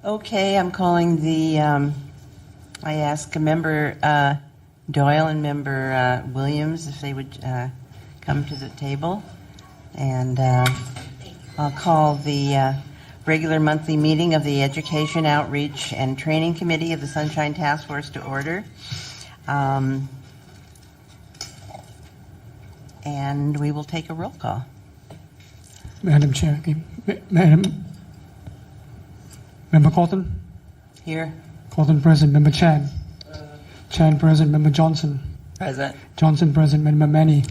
Okay, I'm calling the, I ask Member Doyle and Member Williams if they would come to the table. And I'll call the regular monthly meeting of the Education, Outreach, and Training Committee of the Sunshine Task Force to order. And we will take a roll call. Madam Chair, Member Cotton? Here. Cotton present. Member Chan? Chan present. Member Johnson? Present. Johnson present. Member Manny?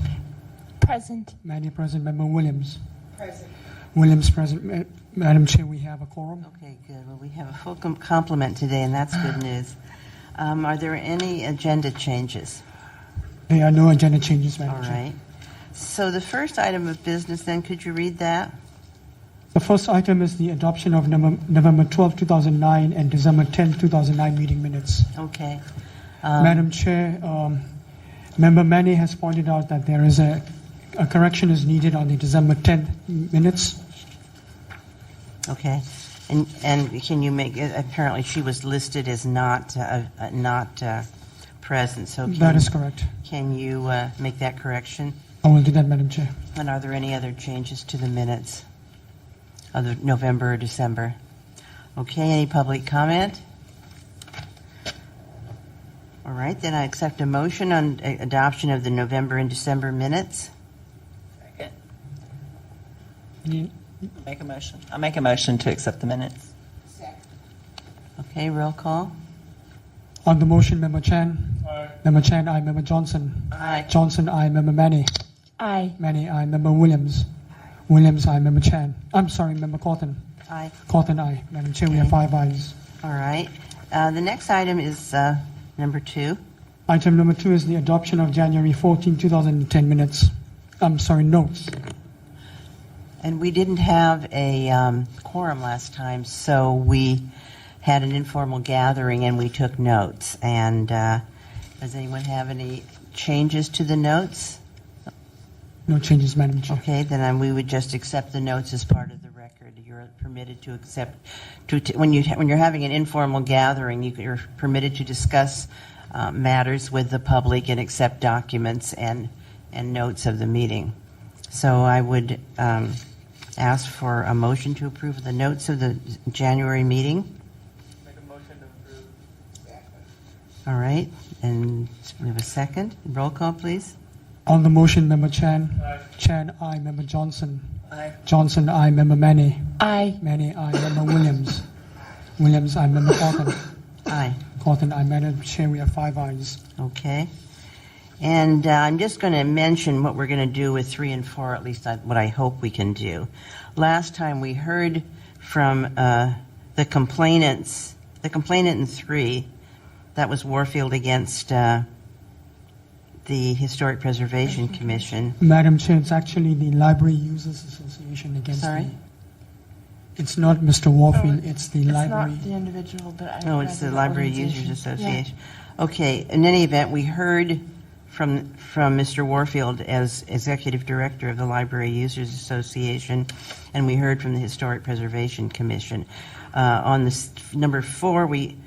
Present. Manny present. Member Williams? Present. Williams present. Madam Chair, we have a quorum. Okay, good. Well, we have a full complement today, and that's good news. Are there any agenda changes? There are no agenda changes, Madam All Chair. right. So the first item of business, then, could you read that? The first item is the adoption of November 12, 2009 and December 10, 2009 meeting minutes. Okay. Madam Chair, Member Manny has pointed out that there is a correction is needed on the December 10th minutes. Okay. And can you make it? Apparently, she was listed as not present. So That is correct. Can you make that correction? I will do that, Madam Chair. And are there any other changes to the minutes of the November or December? Okay. Any public comment? All right. Then I accept a motion on adoption of the November and December minutes. Make a motion. I'll make a motion to accept the minutes. Okay. Roll call. On the motion, Member Chan? Aye. Member Chan, aye. Member Johnson? Aye. Johnson, aye. Member Manny? Aye. Manny, aye. Member Williams? Williams, aye. Member Chan? I'm sorry, Member Cotton? Aye. Cotton, aye. Madam Chair, we have 5 ayes. All right. The next item is number 2. Item number 2 is the adoption of January 14, 2010 minutes. I'm sorry, notes. And we didn't have a quorum last time, so we had an informal gathering and we took notes. And does anyone have any changes to the notes? No changes, Madam Chair. Okay, then we would just accept the notes as part of the record. You're permitted to accept, when you're having an informal gathering, you're permitted to discuss matters with the public and accept documents and notes of the meeting. So I would ask for a motion to approve the notes of the January meeting. Make a motion to approve. All right, and we have a second. Roll call, please. On the motion, Member Chan? Aye. Chan, aye. Member Johnson? Aye. Johnson, aye. Member Manny? Aye. Manny, aye. Member Williams? Williams, aye. Member Cotton? Aye. Cotton, aye. Madam Chair, we have 5 ayes. Okay. And I'm just going to mention what we're going to do with 3 and 4, at least what I hope we can do. Last time we heard from the complainant in 3, that was Warfield against the Historic Preservation Commission. Madam Chair, it's actually the Library Users Association against Sorry? It's not Mr. Warfield, it's the It's library. not the individual, but I No, it's the Library Users organization. Association. Okay, in any event, we heard from Mr. Warfield as Executive Director of the Library Users Association, and we heard from the Historic Preservation Commission. On this number 4, we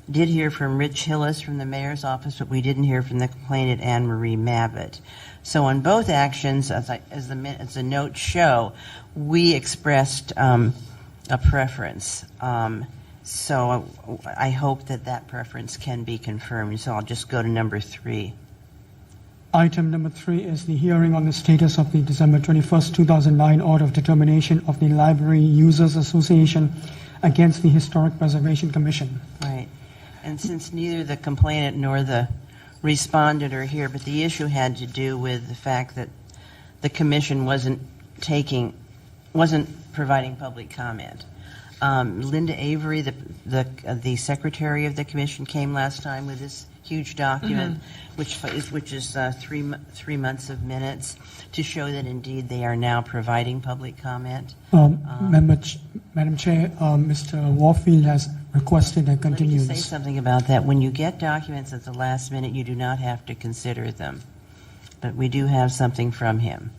did hear from Rich Hillis from the Mayor's Office, but we didn't hear from the complainant Anne Marie Mavitt. So on both actions, as the notes show, we expressed a preference. So I hope that preference can be confirmed. So I'll just go to number 3. Item number 3 is the hearing on the status of the December 21st, 2009 order of determination of the Library Users Association against the Historic Preservation Commission. Right. And since neither the complainant nor the respondent are here, but the issue had to do with the fact that the commission wasn't providing public comment. Linda Avery, the secretary of the commission, came last time with this huge document, which is 3 months of minutes to show that indeed they are now providing public comment. Madam Chair, Mr. Warfield has requested a Let me just say continuance. something about that. When you get documents at the last minute, you do not have to consider them. But we do have something from him.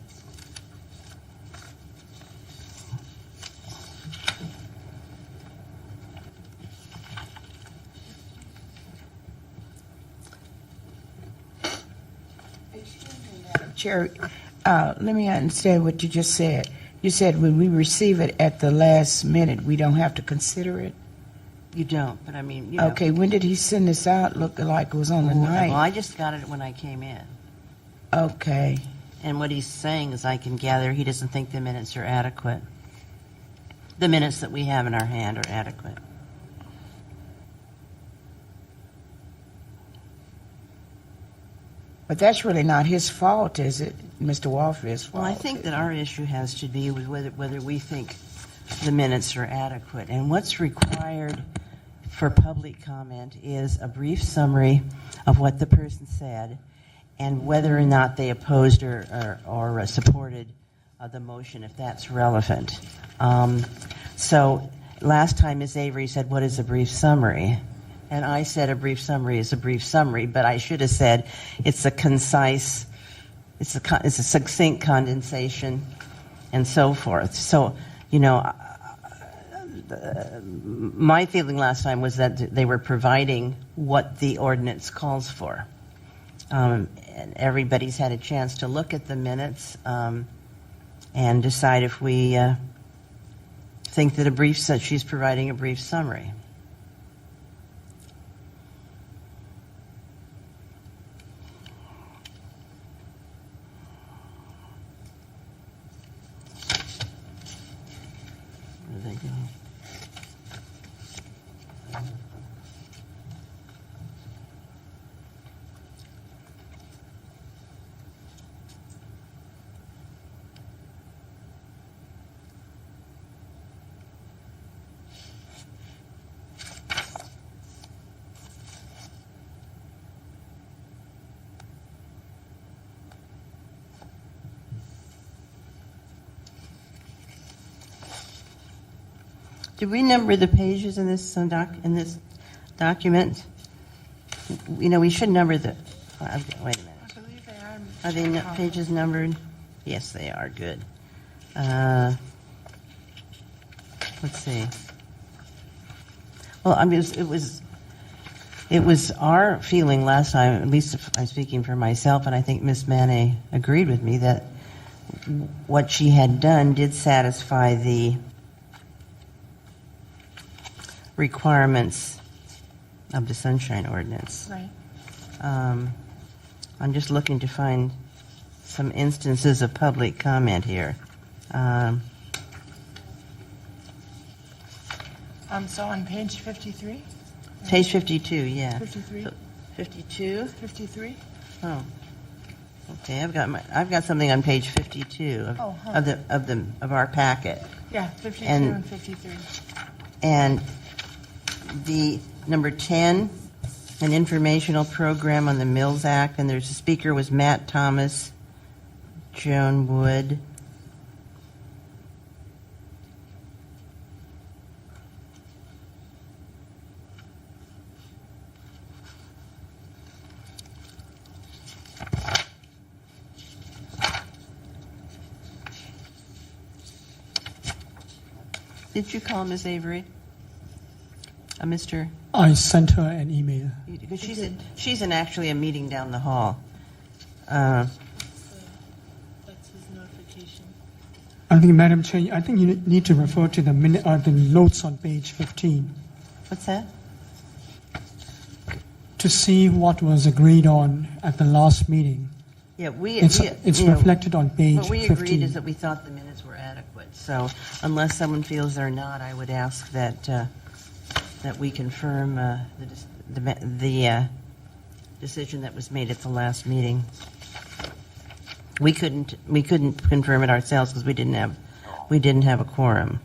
Chair, let me understand what you just said. You said when we receive it at the last minute, we don't have to consider it? You don't, but I mean, you know. Okay, when did he send this out? Looked like it was on the Well, night. I just got it when I came in. Okay. And what he's saying is I can gather he doesn't think the minutes are adequate. The minutes that we have in our hand are adequate. But that's really not his fault, is it? Mr. Warfield's fault. Well, I think that our issue has to be with whether we think the minutes are adequate. And what's required for public comment is a brief summary of what the person said and whether or not they opposed or supported the motion, if that's relevant. So last time Ms. Avery said, what is a brief summary? And I said a brief summary is a brief summary, but I should have said it's a concise, it's a succinct condensation and so forth. So, you know, my feeling last time was that they were providing what the ordinance calls for. And everybody's had a chance to look at the minutes and decide if we think that she's providing a brief summary. Where did they go? Did we number the pages in this document? You know, we should number the. Wait a minute. I believe they are. Are they pages numbered? Yes, they are. Good. Let's see. Well, I mean, it was our feeling last time. At least if I'm speaking for myself, and I think Ms. Manet agreed with me that what she had done did satisfy the requirements of the Sunshine Ordinance. Right. I'm just looking to find some instances of public comment here. So on page 53? Page 52, yeah. 53? So, 52? 53? Oh. Okay, I've got something on page 52 Oh, huh. of our packet. Yeah, 52 And- and 53. And the number 10, an informational program on the Mills Act, and there's a speaker was Matt Thomas, Joan Wood. Did you call Ms. Avery? Mr. I sent her an email. Because she's in actually a meeting down the hall. That's his notification. I think, Madam Chair, I think you need to refer to the notes on page 15 What's that? to see what was agreed on at the last meeting. Yeah, It's you know, reflected on page what we 15. agreed is that we thought the minutes were adequate. So unless someone feels they're not, I would ask that we confirm the decision that was made at the last meeting. We couldn't confirm it ourselves because we didn't have a quorum.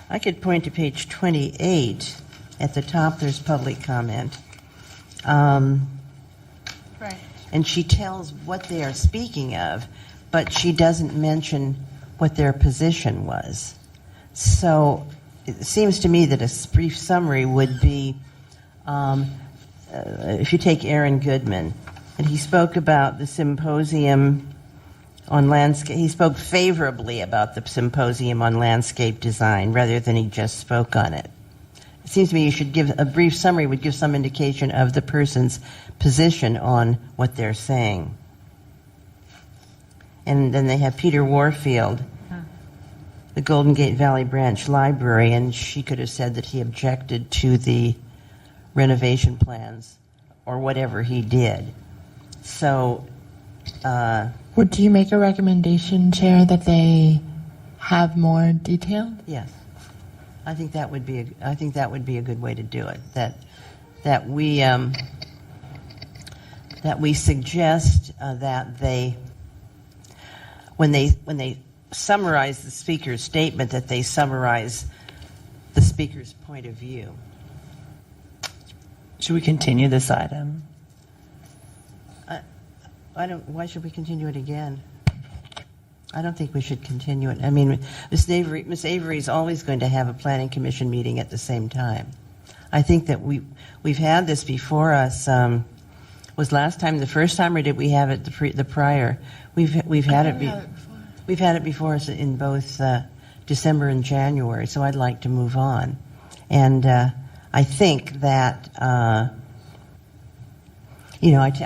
I could point to page 28. At the top, there's public comment. Right. And she tells what they are speaking of, but she doesn't mention what their position was. So it seems to me that a brief summary would be if you take Aaron Goodman, and he spoke about the symposium on landscape, he spoke favorably about the symposium on landscape design rather than he just spoke on it. It seems to me you should give a brief summary, would give some indication of the person's position on what they're saying. And then they have Peter Warfield, the Golden Gate Valley Branch Library, and she could have said that he objected to the renovation plans or whatever he did. So, Would you make a recommendation, Chair, that they have more detail? yes, I think that would be a good way to do it. That we suggest that they, when they summarize the speaker's statement, that they summarize the speaker's point of view. Should we continue this item? Why should we continue it again? I don't think we should continue it. I mean, Ms. Avery is always going to have a planning commission meeting at the same time. I think that we've had this before us. Was last time the first time, or did we have it the prior? We've had it. We've had it before us in both December and January. So I'd like to move on, and I think that I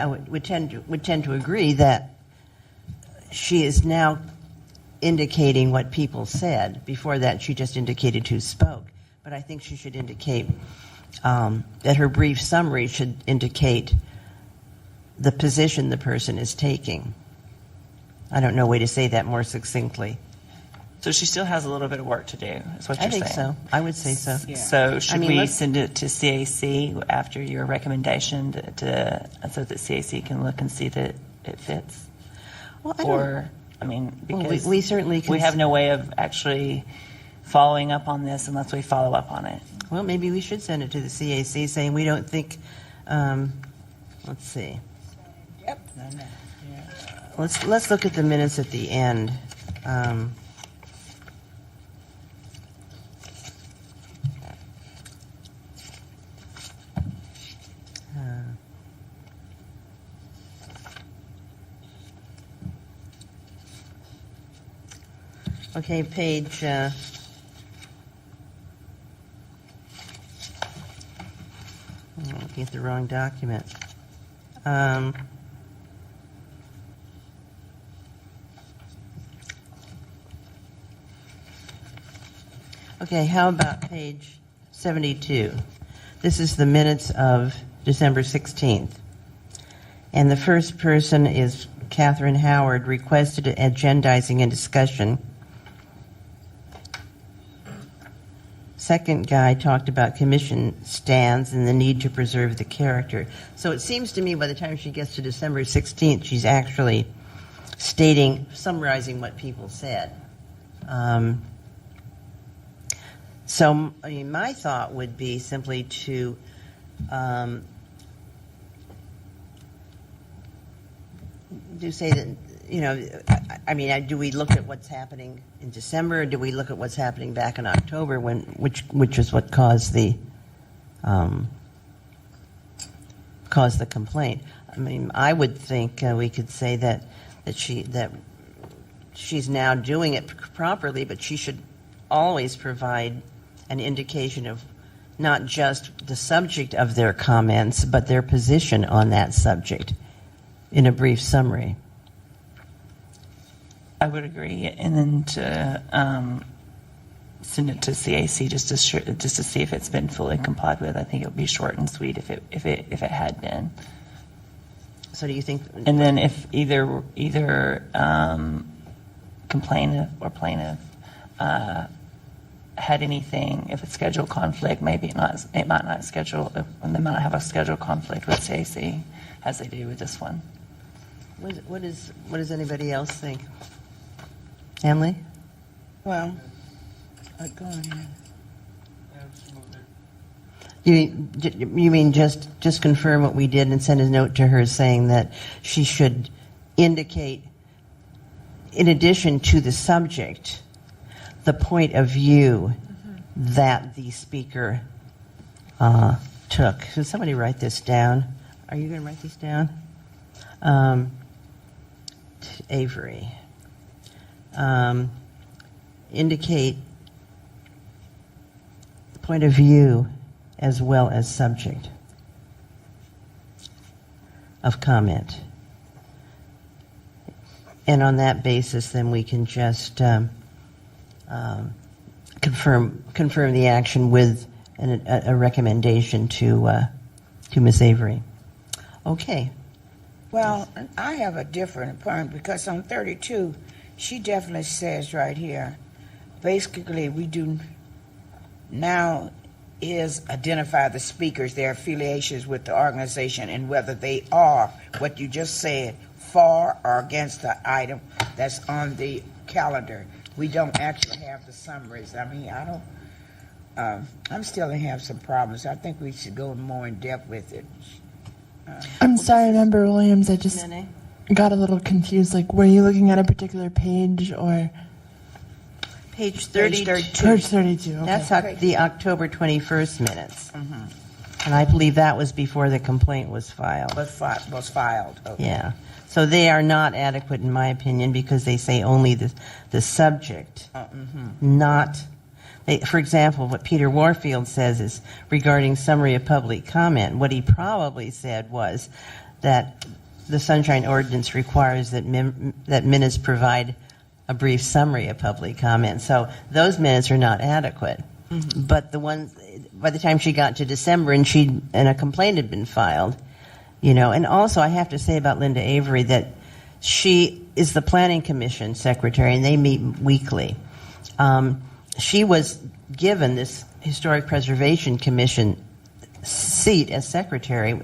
would tend to agree that she is now indicating what people said. Before that, she just indicated who spoke. But I think she should indicate that her brief summary should indicate the position the person is taking. I don't know a way to say that more succinctly. So she still has a little bit of work to do, is what you're saying? I think so. I would say so. So should we let's- send it to CAC after your recommendation so that CAC can look and see that it fits? Well, I don't- Or, I mean, Well, because we certainly can we have no way of actually following up on this unless we follow up on it. Well, maybe we should send it to the CAC saying we don't think, let's see. Yep. Let's look at the minutes at the end. Okay, page. I'm looking at the wrong document. Okay, how about page 72? This is the minutes of December 16th. And the first person is Catherine Howard, requested agendizing and discussion. Second guy talked about commission stands and the need to preserve the character. So it seems to me by the time she gets to December 16th, she's actually summarizing what people said. So, I mean, my thought would be simply to do say that, you know, I mean, do we look at what's happening in December, or do we look at what's happening back in October, which is what caused the complaint? I mean, I would think we could say that she's now doing it properly, but she should always provide an indication of not just the subject of their comments, but their position on that subject in a brief summary. I would agree, and then to send it to CAC just to see if it's been fully complied with. I think it would be short and sweet if it had been. So do you think? And then if either complainant or plaintiff had anything, if it's schedule conflict, maybe it might not schedule, and they might have a schedule conflict with CAC as they do with this one. What does anybody else think? Emily? Well, go on ahead. You mean just confirm what we did and send a note to her saying that she should indicate, in addition to the subject, the point of view that the speaker took. Should somebody write this down? Are you going to write these down? Avery. Indicate point of view as well as subject of comment. And on that basis, then we can just confirm the action with a recommendation to Ms. Avery. Okay. Well, I have a different point because on 32, she definitely says right here, basically we do now is identify the speakers, their affiliations with the organization, and whether they are what you just said, for or against the item that's on the calendar. We don't actually have the summaries. I mean, I'm still going to have some problems. I think we should go more in depth with it. I'm sorry, Member Williams. I just Nene? got a little confused. Like, were you looking at a particular page or Page 32. page 32? Okay. That's the October 21st minutes. And I believe that was before the complaint was filed. Was filed. Okay. Yeah. So they are not adequate, in my opinion, because they say only the subject, not. For example, what Peter Warfield says is regarding summary of public comment. What he probably said was that the Sunshine Ordinance requires that minutes provide a brief summary of public comment. So those minutes are not adequate. But the ones, by the time she got to December and a complaint had been filed, and also I have to say about Linda Avery that she is the Planning Commission secretary and they meet weekly. She was given this Historic Preservation Commission seat as secretary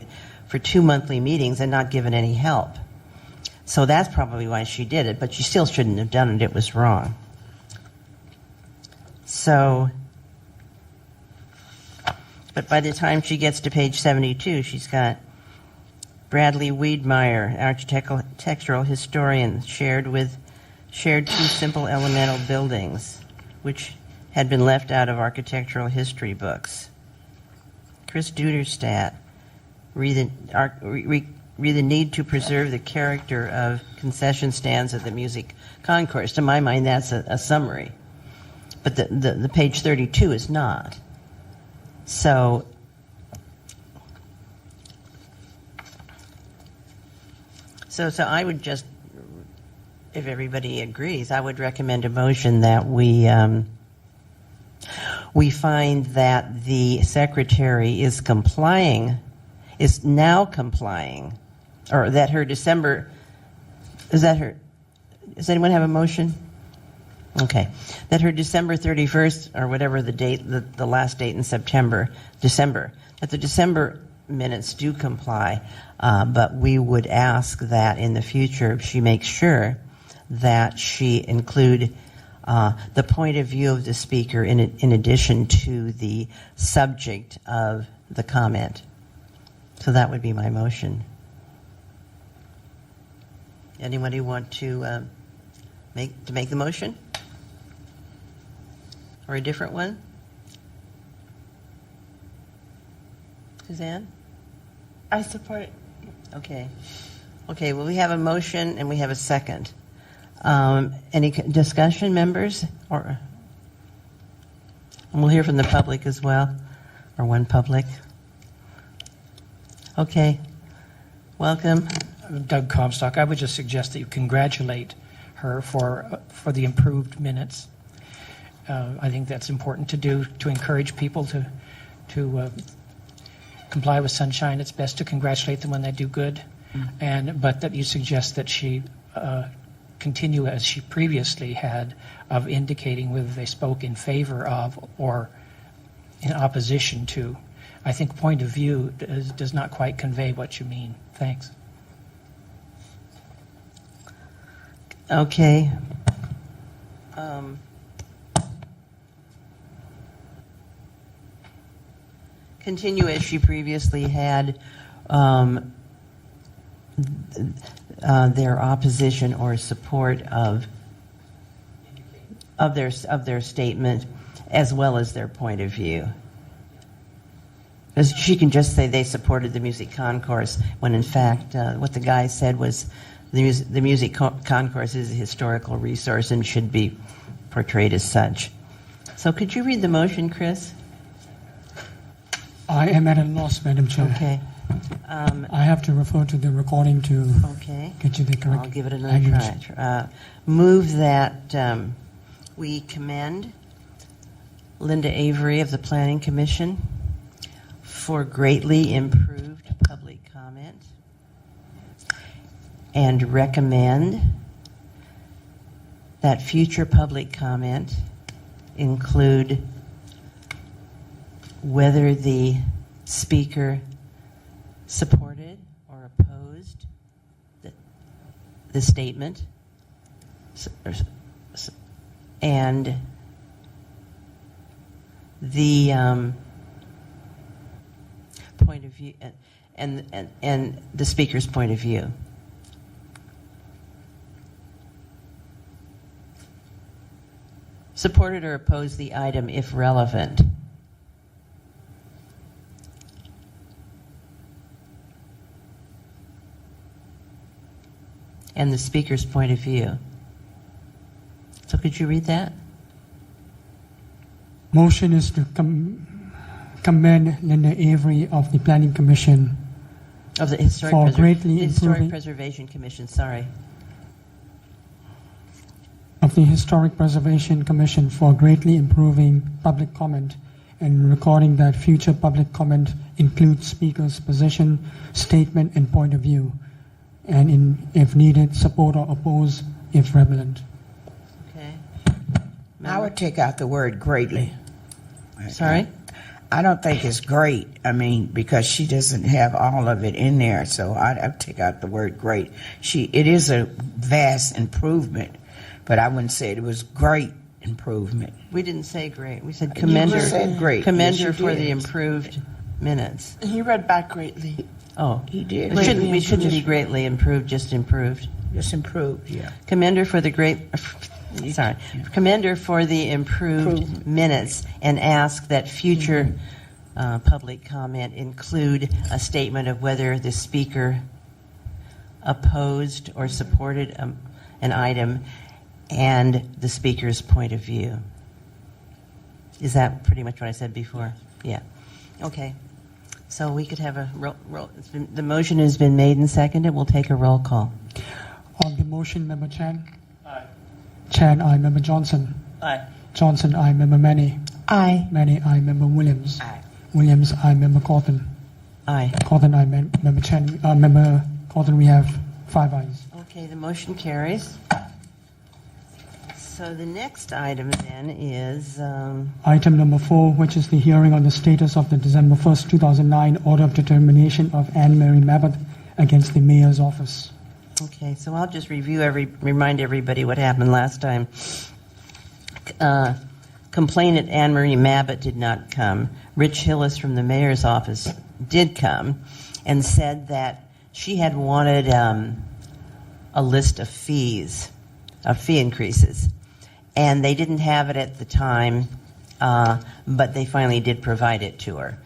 for 2 monthly meetings and not given any help. So that's probably why she did it, but she still shouldn't have done it. It was wrong. So, but by the time she gets to page 72, she's got Bradley Wiedmeyer, architectural historian, shared two simple elemental buildings, which had been left out of architectural history books. Chris Duderstadt, read the need to preserve the character of concession stands at the music concourse. To my mind, that's a summary. But the page 32 is not. So I would just, if everybody agrees, I would recommend a motion that we find that the secretary is now complying, or that her December, does anyone have a motion? Okay. That her December 31st, or whatever the date, the last date in December, that the December minutes do comply, but we would ask that in the future she makes sure that she include the point of view of the speaker in addition to the subject of the comment. So that would be my motion. Anybody want to make the motion? Or a different one? Suzanne? I support. Okay. Okay, well, we have a motion and we have a second. Any discussion, members? And we'll hear from the public as well, or one public. Okay. Welcome. Doug Comstock. I would just suggest that you congratulate her for the improved minutes. I think that's important to do, to encourage people to comply with Sunshine. It's best to congratulate them when they do good, but that you suggest that she continue as she previously had, of indicating whether they spoke in favor of or in opposition to. I think point of view does not quite convey what you mean. Thanks. Okay. Continue as she previously had their opposition or support of their statement, as well as their point of view. Because she can just say they supported the music concourse, when in fact, what the guy said was the music concourse is a historical resource and should be portrayed as such. So could you read the motion, Chris? I am at a loss, Madam Chair. Okay. I have to refer to the recording to Okay. get you the correct I'll give it another language. try. Move that we commend Linda Avery of the Planning Commission for greatly improved public comment and recommend that future public comment include whether the speaker supported or opposed the statement and the point of view and the speaker's point of view. Supported or opposed the item if relevant. And the speaker's point of view. So could you read that? Motion is to commend Linda Avery of the Planning Commission Of the Historic, For greatly Historic improving- Preservation Commission, sorry. of the Historic Preservation Commission for greatly improving public comment and recording that future public comment includes speaker's position, statement, and point of view, and if needed, support or oppose if relevant. Okay. I would take out the word greatly. Sorry? I don't think it's great. I mean, because she doesn't have all of it in there, so I'd take out the word great. It is a vast improvement, but I wouldn't say it was great improvement. We didn't say great. We said commend You her. said great. Commend Yes, her you for did. the improved minutes. He read back greatly. Oh. He did. We shouldn't be greatly improved, just improved. Just improved, yeah. Commend her for the commend her for the improved minutes and ask that future public comment include a statement of whether the speaker opposed or supported an item and the speaker's point of view. Is that pretty much what I said before? Yeah. Okay. So we could have a roll. The motion has been made and seconded. We'll take a roll call. On the motion, Member Chan? Aye. Chan, aye. Member Johnson? Aye. Johnson, aye. Member Manny? Aye. Manny, aye. Member Williams? Aye. Williams, aye. Member Cawthon? Aye. Cawthon, aye. Member Chan, Member Cawthon, we have 5 ayes. Okay, the motion carries. So the next item then is, Item number 4, which is the hearing on the status of the December 1st, 2009 order of determination of Anne Mary Mabbutt against the mayor's office. okay, so I'll just remind everybody what happened last time. Complainant Anne Marie Mabbutt did not come. Rich Hillis from the mayor's office did come and said that she had wanted a list of fee increases. And they didn't have it at the time, but they finally did provide it to her.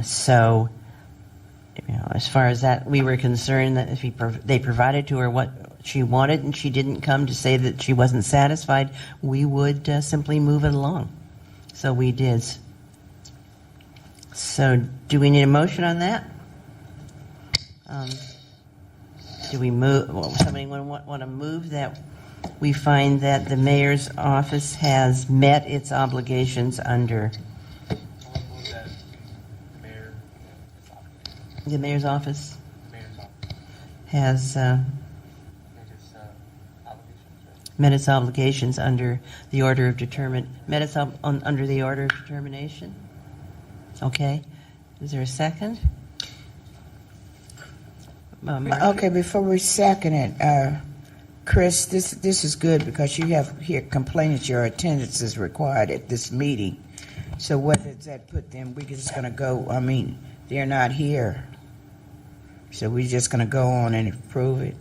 So, as far as that, we were concerned that if they provided to her what she wanted and she didn't come to say that she wasn't satisfied, we would simply move it along. So we did. So do we need a motion on that? Do we move? Somebody want to move that? We find that the mayor's office has met its obligations under the mayor's office has met its obligations under the order of under the order of determination. Okay, is there a second? Okay, before we second it, Chris, this is good because you have here complainants your attendance is required at this meeting. So what does that put them? We're just going to go, I mean, they're not here. So we're just going to go on and approve it.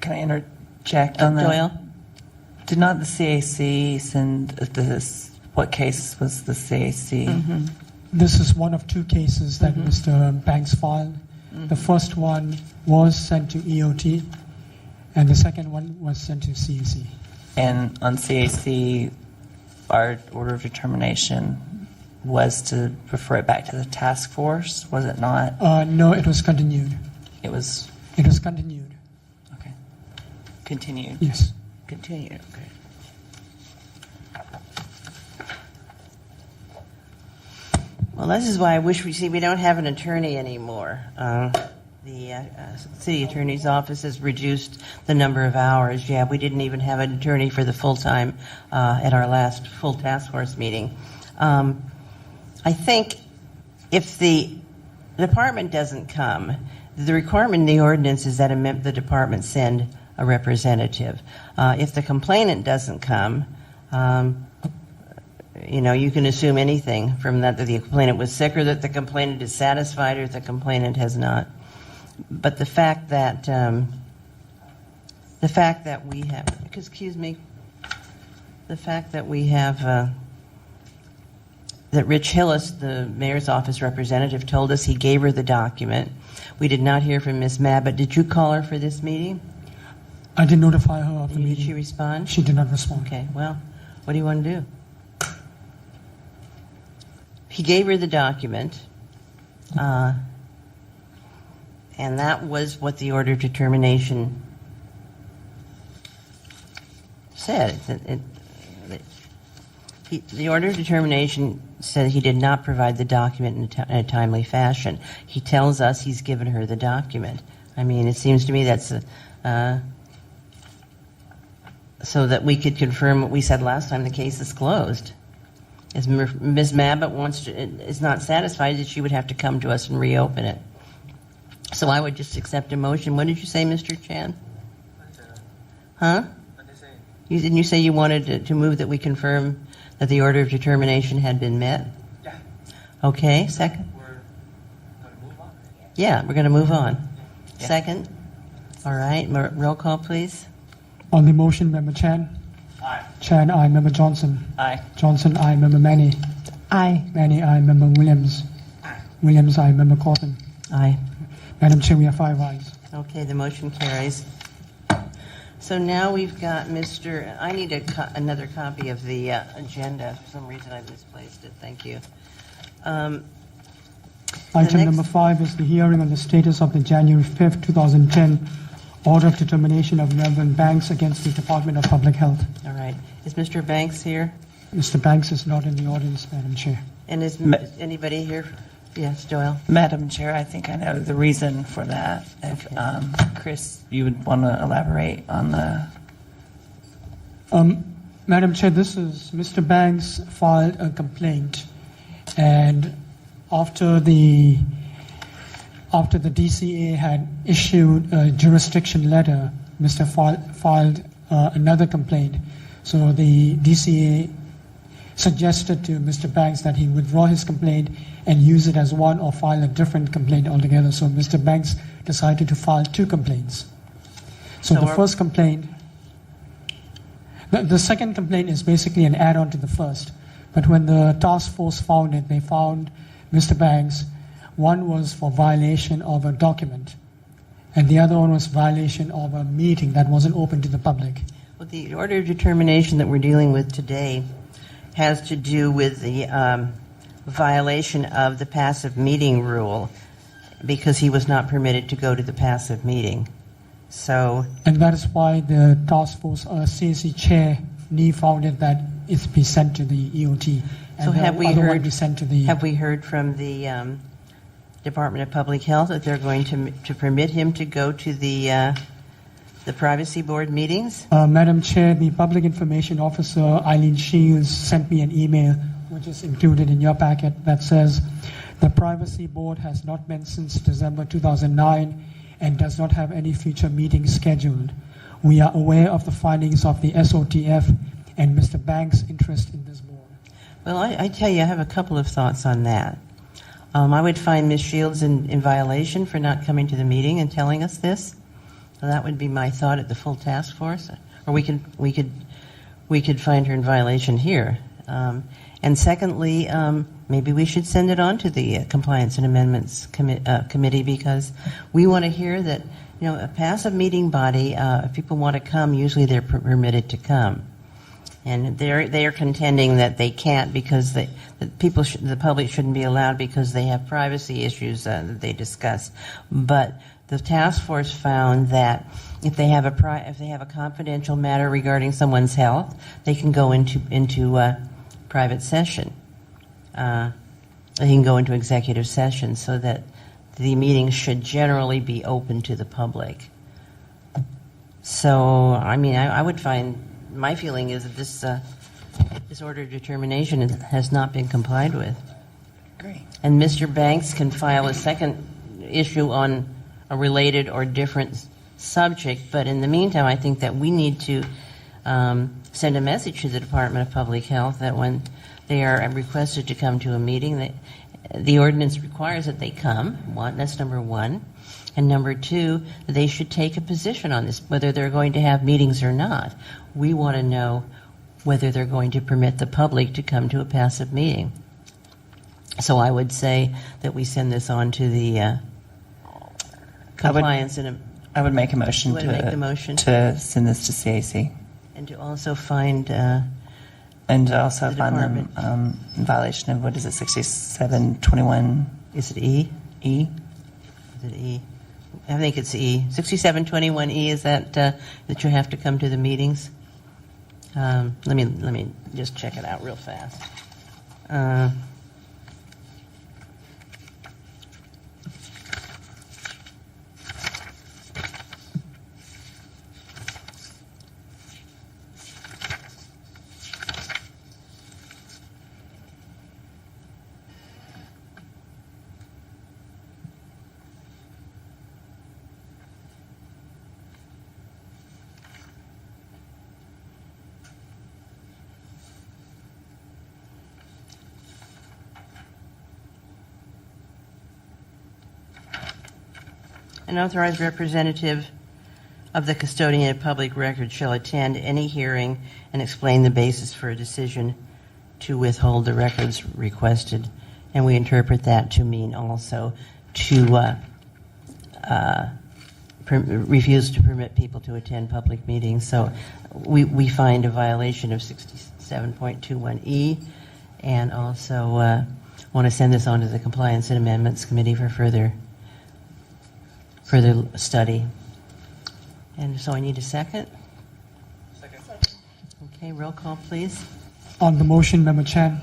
Can I interject on that? Doyle? Did not the CAC send this? What case was the CAC? This is one of two cases that Mr. Banks filed. The first one was sent to EOT, and the second one was sent to CAC. And on CAC, our order of determination was to refer it back to the task force, was it not? No, it was continued. It was, It was continued. okay. Continued. Yes. Continue, okay. Well, this is why I wish we don't have an attorney anymore. The city attorney's office has reduced the number of hours. Yeah, we didn't even have an attorney for the full time at our last full task force meeting. I think if the department doesn't come, the requirement in the ordinance is that the department send a representative. If the complainant doesn't come, you can assume anything from that the complainant was sick, or that the complainant is satisfied, or the complainant has not. But the fact that we have, excuse me, the fact that we have that Rich Hillis, the mayor's office representative, told us he gave her the document. We did not hear from Ms. Mabbitt. Did you call her for this meeting? I did notify her of the Did meeting. she respond? She did not respond. Okay, well, what do you want to do? He gave her the document, and that was what the order of determination said. The order of determination said he did not provide the document in a timely fashion. He tells us he's given her the document. I mean, it seems to me that's so that we could confirm what we said last time, the case is closed. If Ms. Mabbitt is not satisfied, that she would have to come to us and reopen it. So I would just accept a motion. What did you say, Mr. Chan? Huh? Didn't you say you wanted to move that we confirm that the order of determination had been met? Yeah. Okay, second? We're going to move on. Yeah, we're going to move on. Yeah. Second? All right, roll call, please. On the motion, Member Chan. Aye. Chan, aye. Member Johnson. Aye. Johnson, aye. Member Manny. Aye. Manny, aye. Member Williams. Williams, aye. Member Cawthon. Aye. Madam Chair, we have 5 ayes. Okay, the motion carries. So now we've got I need another copy of the agenda. For some reason I misplaced it. Thank you. Item next- number 5 is the hearing on the status of the January 5th, 2010 order of determination of Melbourne Banks against the Department of Public Health. All right. Is Mr. Banks here? Mr. Banks is not in the audience, Madam Chair. And is anybody here? Yes, Joel? Madam Chair, I think I know the reason for that. If Chris, you would want to elaborate on the... Madam Chair, this is Mr. Banks filed a complaint, and after the DCA had issued a jurisdiction letter, Mr. filed another complaint. So the DCA suggested to Mr. Banks that he withdraw his complaint and use it as one or file a different complaint altogether. So Mr. Banks decided to file 2 complaints. So the first complaint, the second complaint is basically an add-on to the first. But when the task force found it, they found Mr. Banks. One was for violation of a document, and the other one was violation of a meeting that wasn't open to the public. Well, the order of determination that we're dealing with today has to do with the violation of the passive meeting rule, because he was not permitted to go to the passive meeting. So, And that is why the task force CAC chair, Nee, found it that it be sent to the EOT. And So have the we other one heard- be sent to the... have we heard from the Department of Public Health that they're going to permit him to go to the privacy board meetings? Madam Chair, the Public Information Officer, Eileen Shields, sent me an email, which is included in your packet, that says, the Privacy Board has not met since December 2009 and does not have any future meetings scheduled. We are aware of the findings of the SOTF and Mr. Banks' interest in this board. Well, I tell you, I have a couple of thoughts on that. I would find Ms. Shields in violation for not coming to the meeting and telling us this. So that would be my thought at the full task force. Or we could find her in violation here. And secondly, maybe we should send it on to the Compliance and Amendments Committee, because we want to hear that, a passive meeting body, if people want to come, usually they're permitted to come. And they are contending that they can't because the public shouldn't be allowed because they have privacy issues that they discuss. But the task force found that if they have a confidential matter regarding someone's health, they can go into private session. They can go into executive session, so that the meetings should generally be open to the public. So, I would find, my feeling is that this order of determination has not been complied with. Great. And Mr. Banks can file a second issue on a related or different subject, but in the meantime, I think that we need to send a message to the Department of Public Health that when they are requested to come to a meeting, that the ordinance requires that they come. That's number one. And number two, they should take a position on this, whether they're going to have meetings or not. We want to know whether they're going to permit the public to come to a passive meeting. So I would say that we send this on to the Compliance I would make a motion You want to make the motion? to send this to CAC. and to also find And also The find them department. in violation of, 6721E? is it E? Is it E? I think it's E. 6721E is that you have to come to the meetings. Let me just check it out real fast. An authorized representative of the custodian of public records shall attend any hearing and explain the basis for a decision to withhold the records requested. And we interpret that to mean also to refuse to permit people to attend public meetings. So we find a violation of 67.21E, and also want to send this on to the Compliance and Amendments Committee for further study. And so I need a second. Second. Okay, roll call, please. On the motion, Member Chan.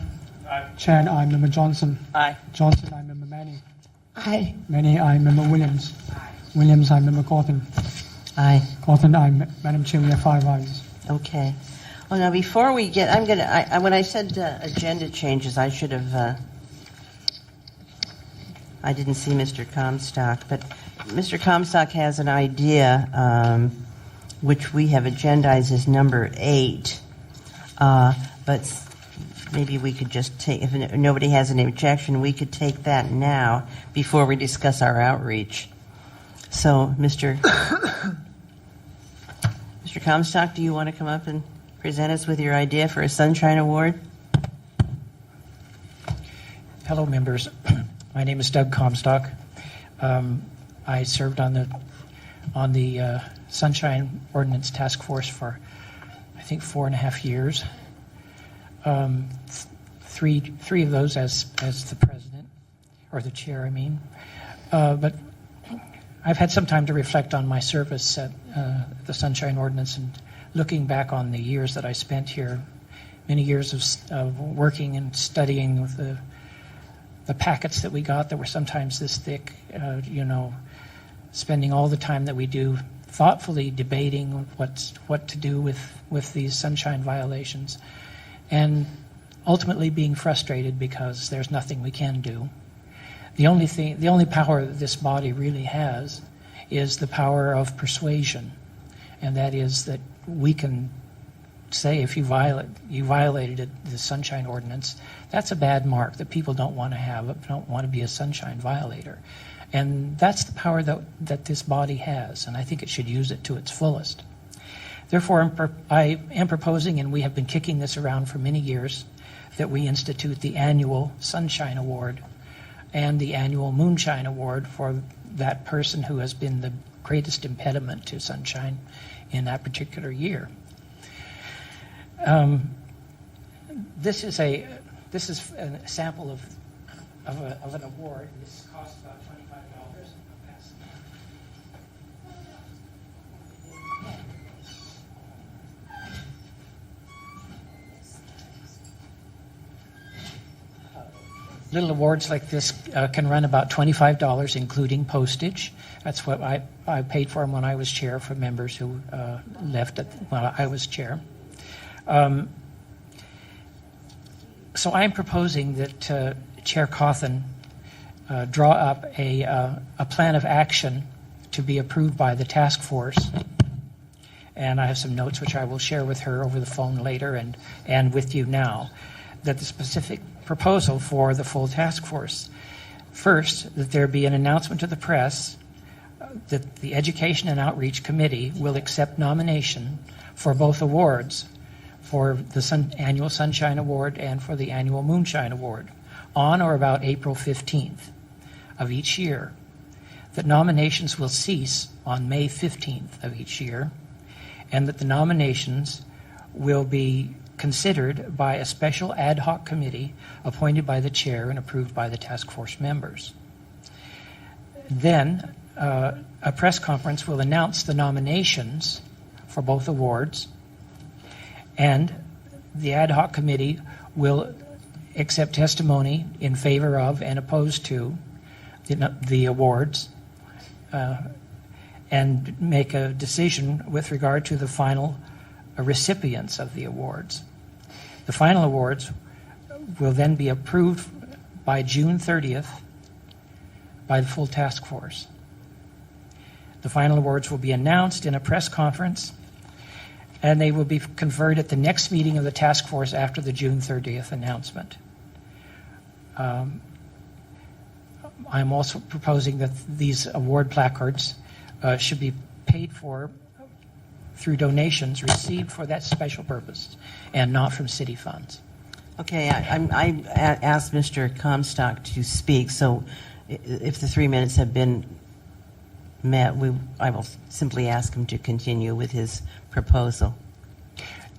Aye. Chan, aye. Member Johnson. Aye. Johnson, aye. Member Manning. Aye. Manning, aye. Member Williams. Williams, aye. Member Cawthon. Aye. Cawthon, aye. Madam Chair, we have 5 ayes. Okay. Well, now before we get, when I said agenda changes, I should have. I didn't see Mr. Comstock, but Mr. Comstock has an idea, which we have agendized as number 8. But maybe we could just take, if nobody has any objection, we could take that now before we discuss our outreach. So, Mr. Comstock, do you want to come up and present us with your idea for a Sunshine Award? Hello, members. My name is Doug Comstock. I served on the Sunshine Ordinance Task Force for, I think, 4.5 years. Three of those as the president, or the chair, I mean. But I've had some time to reflect on my service at the Sunshine Ordinance, and looking back on the years that I spent here, many years of working and studying with the packets that we got that were sometimes this thick, spending all the time that we do thoughtfully debating what to do with these sunshine violations, and ultimately being frustrated because there's nothing we can do. The only power that this body really has is the power of persuasion, and that is that we can say if you violated the Sunshine Ordinance, that's a bad mark that people don't want to have, don't want to be a sunshine violator. And that's the power that this body has, and I think it should use it to its fullest. Therefore, I am proposing, and we have been kicking this around for many years, that we institute the annual Sunshine Award and the annual Moonshine Award for that person who has been the greatest impediment to sunshine in that particular year. This is a sample of an award. This costs about $25. Little awards like this can run about $25, including postage. That's what I paid for them when I was chair, for members who left while I was chair. So I'm proposing that Chair Cawthon draw up a plan of action to be approved by the task force. And I have some notes which I will share with her over the phone later and with you now. That the specific proposal for the full task force. First, that there be an announcement to the press that the Education and Outreach Committee will accept nomination for both awards, for the annual Sunshine Award and for the annual Moonshine Award, on or about April 15th of each year. That nominations will cease on May 15th of each year, and that the nominations will be considered by a special ad hoc committee appointed by the chair and approved by the task force members. Then a press conference will announce the nominations for both awards, and the ad hoc committee will accept testimony in favor of and opposed to the awards and make a decision with regard to the final recipients of the awards. The final awards will then be approved by June 30th by the full task force. The final awards will be announced in a press conference, and they will be conferred at the next meeting of the task force after the June 30th announcement. I'm also proposing that these award placards should be paid for through donations received for that special purpose and not from city funds. Okay, I asked Mr. Comstock to speak, so if the 3 minutes have been met, I will simply ask him to continue with his proposal.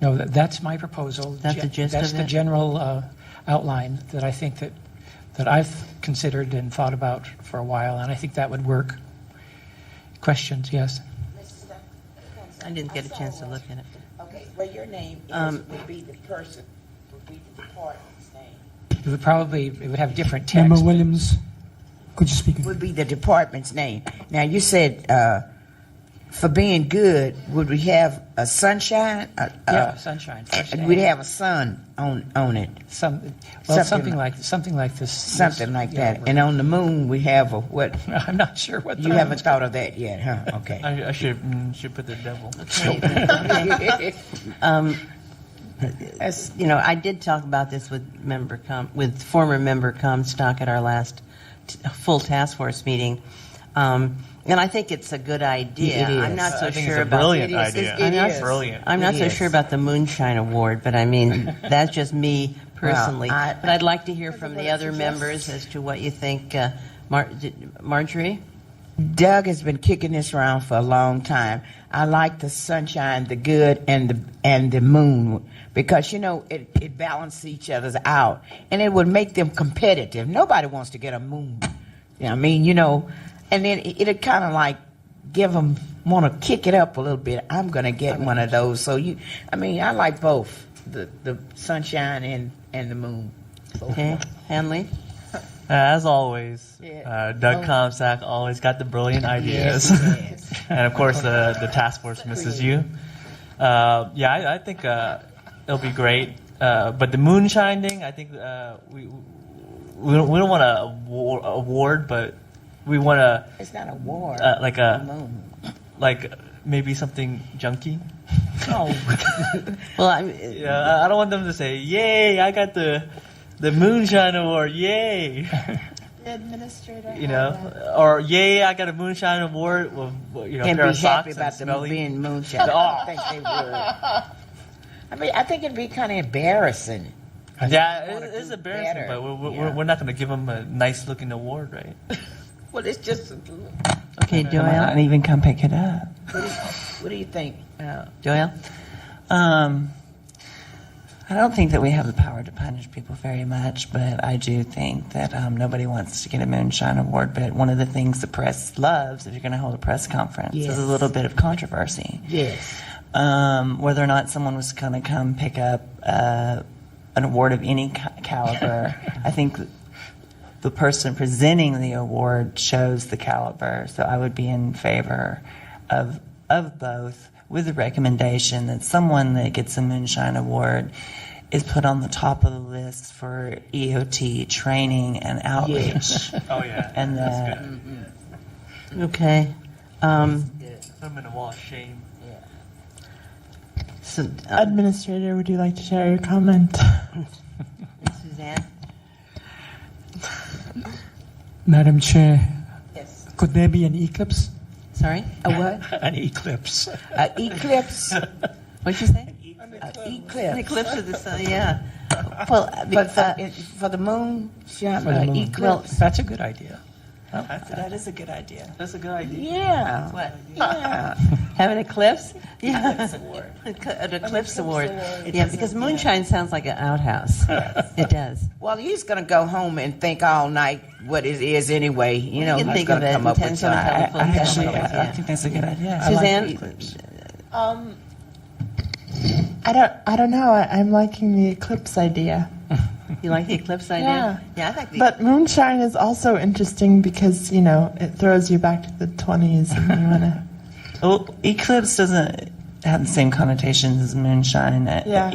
No, that's my proposal. That's the gist That's of the it? general outline that I think that I've considered and thought about for a while, and I think that would work. Questions? Yes. I didn't get a chance to look at it. Okay, well, your name would be the person, would be the department's name. It would have different text. Member Williams, could you speak? Would be the department's name. Now, you said for being good, would we have a sunshine? Yeah, sunshine. First We'd name. have a sun on it. Something something like this. Something like Yeah, that. And on the moon, we have a what? I'm not sure what. You haven't thought of that yet, huh? Okay. I should put the devil. I did talk about this with former member Comstock at our last full task force meeting, and I think it's a good idea. It is. I'm not so I think sure it's a about brilliant It is. idea. It I'm is. Brilliant. I'm not It so is. sure about the Moonshine Award, but I mean that's just me personally. But I'd like to hear from the other members as to what you think. Marjorie? Doug has been kicking this around for a long time. I like the sunshine, the good, and the moon because it balances each other's out, and it would make them competitive. Nobody wants to get a moon. And then it'd kind of like give them want to kick it up a little bit. I'm gonna get one of those. So I like both the sunshine and the moon. Okay, Hanley? As always, Yeah. Doug Comstock always got the brilliant ideas. Yes. And of course, the task force misses you. I think it'll be great. But the moonshine thing, I think we don't want to award, but we want to It's not a war. like the moon. maybe something junky. Oh, Well, I don't want them to say, "Yay! I got the moonshine award! Yay!" The administrator. You know, or yay, I got a moonshine award with And pair be of socks happy and about them smelly. being moonshine. I think they would. I mean, I think it'd be kind of embarrassing. Yeah, wanna it's do embarrassing, better. but Yeah. we're not going to give them a nice looking award, right? Well, it's just. Okay, Come on out Doyle? and even come pick it up. What do you think? Doyle? I don't think that we have the power to punish people very much, but I do think that nobody wants to get a moonshine award. But one of the things the press loves, if you're going to hold a press conference, Yes. is a little bit of controversy. Yes. Whether or not someone was going to come pick up an award of any caliber, I think the person presenting the award shows the caliber. So I would be in favor of both, with the recommendation that someone that gets a moonshine award is put on the top of the list for EOT training and outreach. Oh yeah, And that's the- good. Okay. Put them in a wall of shame. So, Administrator, would you like to share your comment? Suzanne? Madam Chair, Yes. could there be an eclipse? Sorry? A what? An eclipse. An eclipse. What'd you say? An An eclipse. eclipse of the sun, yeah. Well, But for the moon, shine, For the moon. eclipse. That's a good idea. That is a good idea. That's a good idea. Yeah. what? Yeah. Have an eclipse? Yeah. An eclipse award. Yeah, because moonshine sounds like an outhouse. It does. Well, he's going to go home and think all night what it is anyway. You know, You can he's think going of to it come in up with 10 something. telephone Actually, chemicals, I yeah. think that's a good idea. Suzanne? I don't know. I'm liking the eclipse idea. You like the eclipse idea? Yeah, I think the But moonshine is also interesting because, you know, it throws you back to the 20s and you want to... Well, eclipse doesn't have the same connotations as moonshine. Yeah.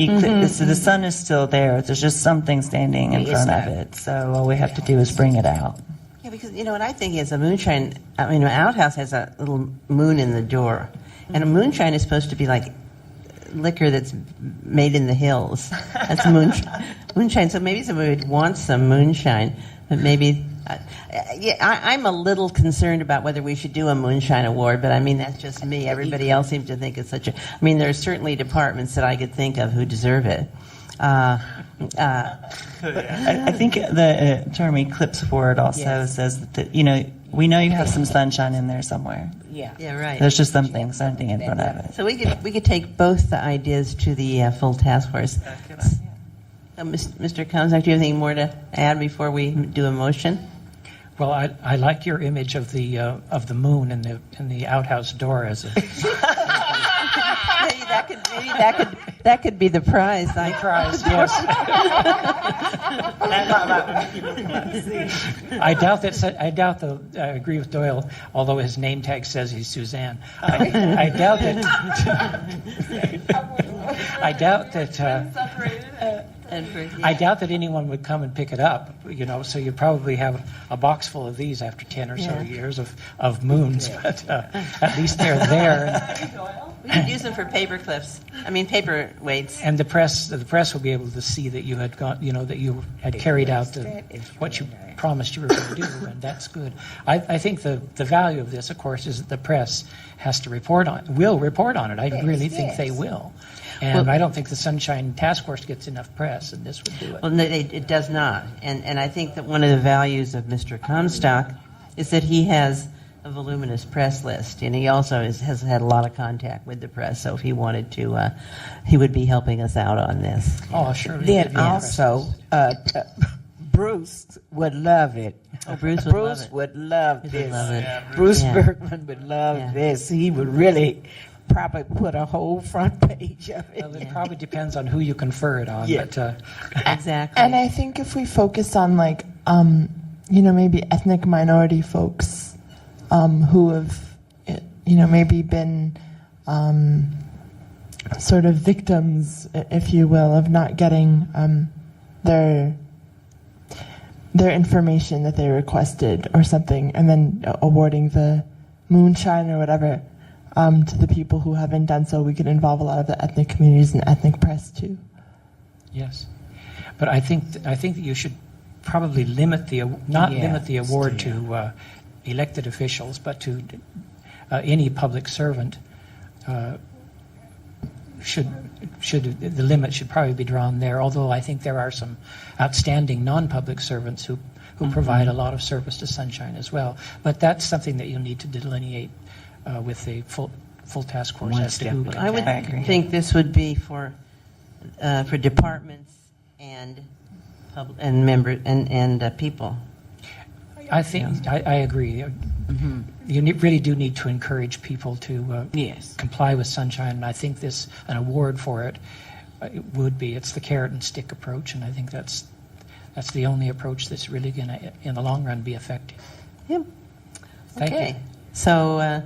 So the sun is still there. There's just something standing in It's front of not. it. So all we have to do is bring it out. Yeah, because you know what I think is a moonshine. I mean, an outhouse has a little moon in the door, and a moonshine is supposed to be like liquor that's made in the hills. That's moonshine. So maybe somebody would want some moonshine, but maybe. I'm a little concerned about whether we should do a moonshine award, but I mean that's just me. Everybody else seems to think it's such a. I mean, there are certainly departments that I could think of who deserve it. I think the term eclipse award also Yes. says that, you know, we know you have some sunshine in there somewhere. Yeah. Yeah, right. There's just something in front of it. So we could take both the ideas to the full task force. Mr. Comstock, do you have anything more to add before we do a motion? Well, I like your image of the moon in the outhouse door as a Maybe that could be the prize. prize. Yes. I doubt that. I agree with Doyle. Although his name tag says he's Suzanne, I doubt that. I doubt that. I doubt that anyone would come and pick it up, you know, so you probably have a box full of these after 10 or so years of moons, but at least they're there. We could use them for paper clips. I mean, paper weights. And the press will be able to see that you had gone, you know, that you had carried out what you promised you were going to do, and that's good. I think the value of this, of course, is that the press has to will report on it. I really think they will. And I don't think the Sunshine Task Force gets enough press, and this would do it. Well, no, it does not. And I think that one of the values of Mr. Comstock is that he has a voluminous press list, and he also has had a lot of contact with the press. So if he wanted to, he would be helping us out on this. Oh, sure. Then also, Bruce would love it. Oh, Bruce would love He would this. love it. Bruce Yeah. Bergman would love Yeah. this. He would really probably put a whole front page of it. Well, it probably depends on who you confer it on. Yeah. But, Exactly. And I think if we focus on, like, you know, maybe ethnic minority folks who have, you know, maybe been sort of victims, if you will, of not getting their information that they requested or something, and then awarding the moonshine or whatever to the people who haven't done so, we could involve a lot of the ethnic communities and ethnic press too. yes. But I think that you should probably limit not Yeah, limit the award still. to elected officials, but to any public servant. The limit should probably be drawn there, although I think there are some outstanding non-public servants who provide a lot of service to Sunshine as well. But that's something that you'll need to delineate with the full task force as to who can. I would I agree. think this would be for departments and people. I think I agree. You really do need to encourage people to Yes. comply with Sunshine, and I think an award for it, it would be. It's the carrot and stick approach, and I think that's the only approach that's really going to, in the long run, be effective. Yep. Thank Okay. you. So,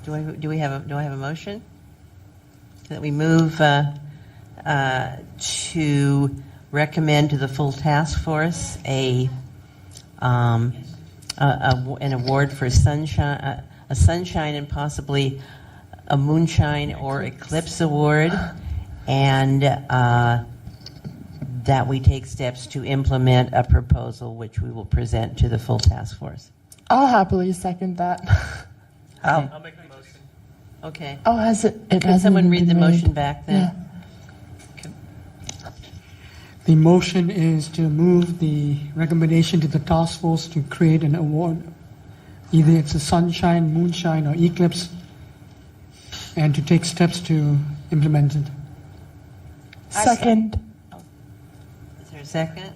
do I have a motion that we move to recommend to the full task force an award for sunshine, a sunshine and possibly a moonshine or eclipse award, and that we take steps to implement a proposal which we will present to the full task force. I'll happily second that. I'll make the motion. Okay. Oh, has it? It Could hasn't someone even read the been made. motion back then? Yeah. The motion is to move the recommendation to the task force to create an award. Either it's a sunshine, moonshine, or eclipse, and to take steps to implement it. Second. Is there a second?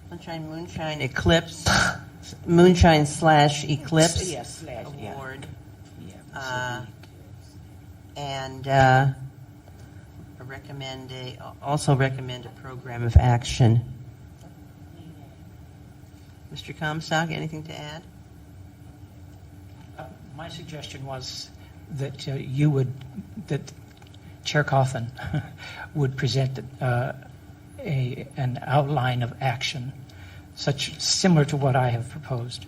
Sunshine, moonshine, eclipse, moonshine/eclipse Yes, slash, yeah. award, Yeah. and also recommend a program of action. Mr. Comstock, anything to add? My suggestion was that that Chair Cawthon would present an outline of action, similar to what I have proposed.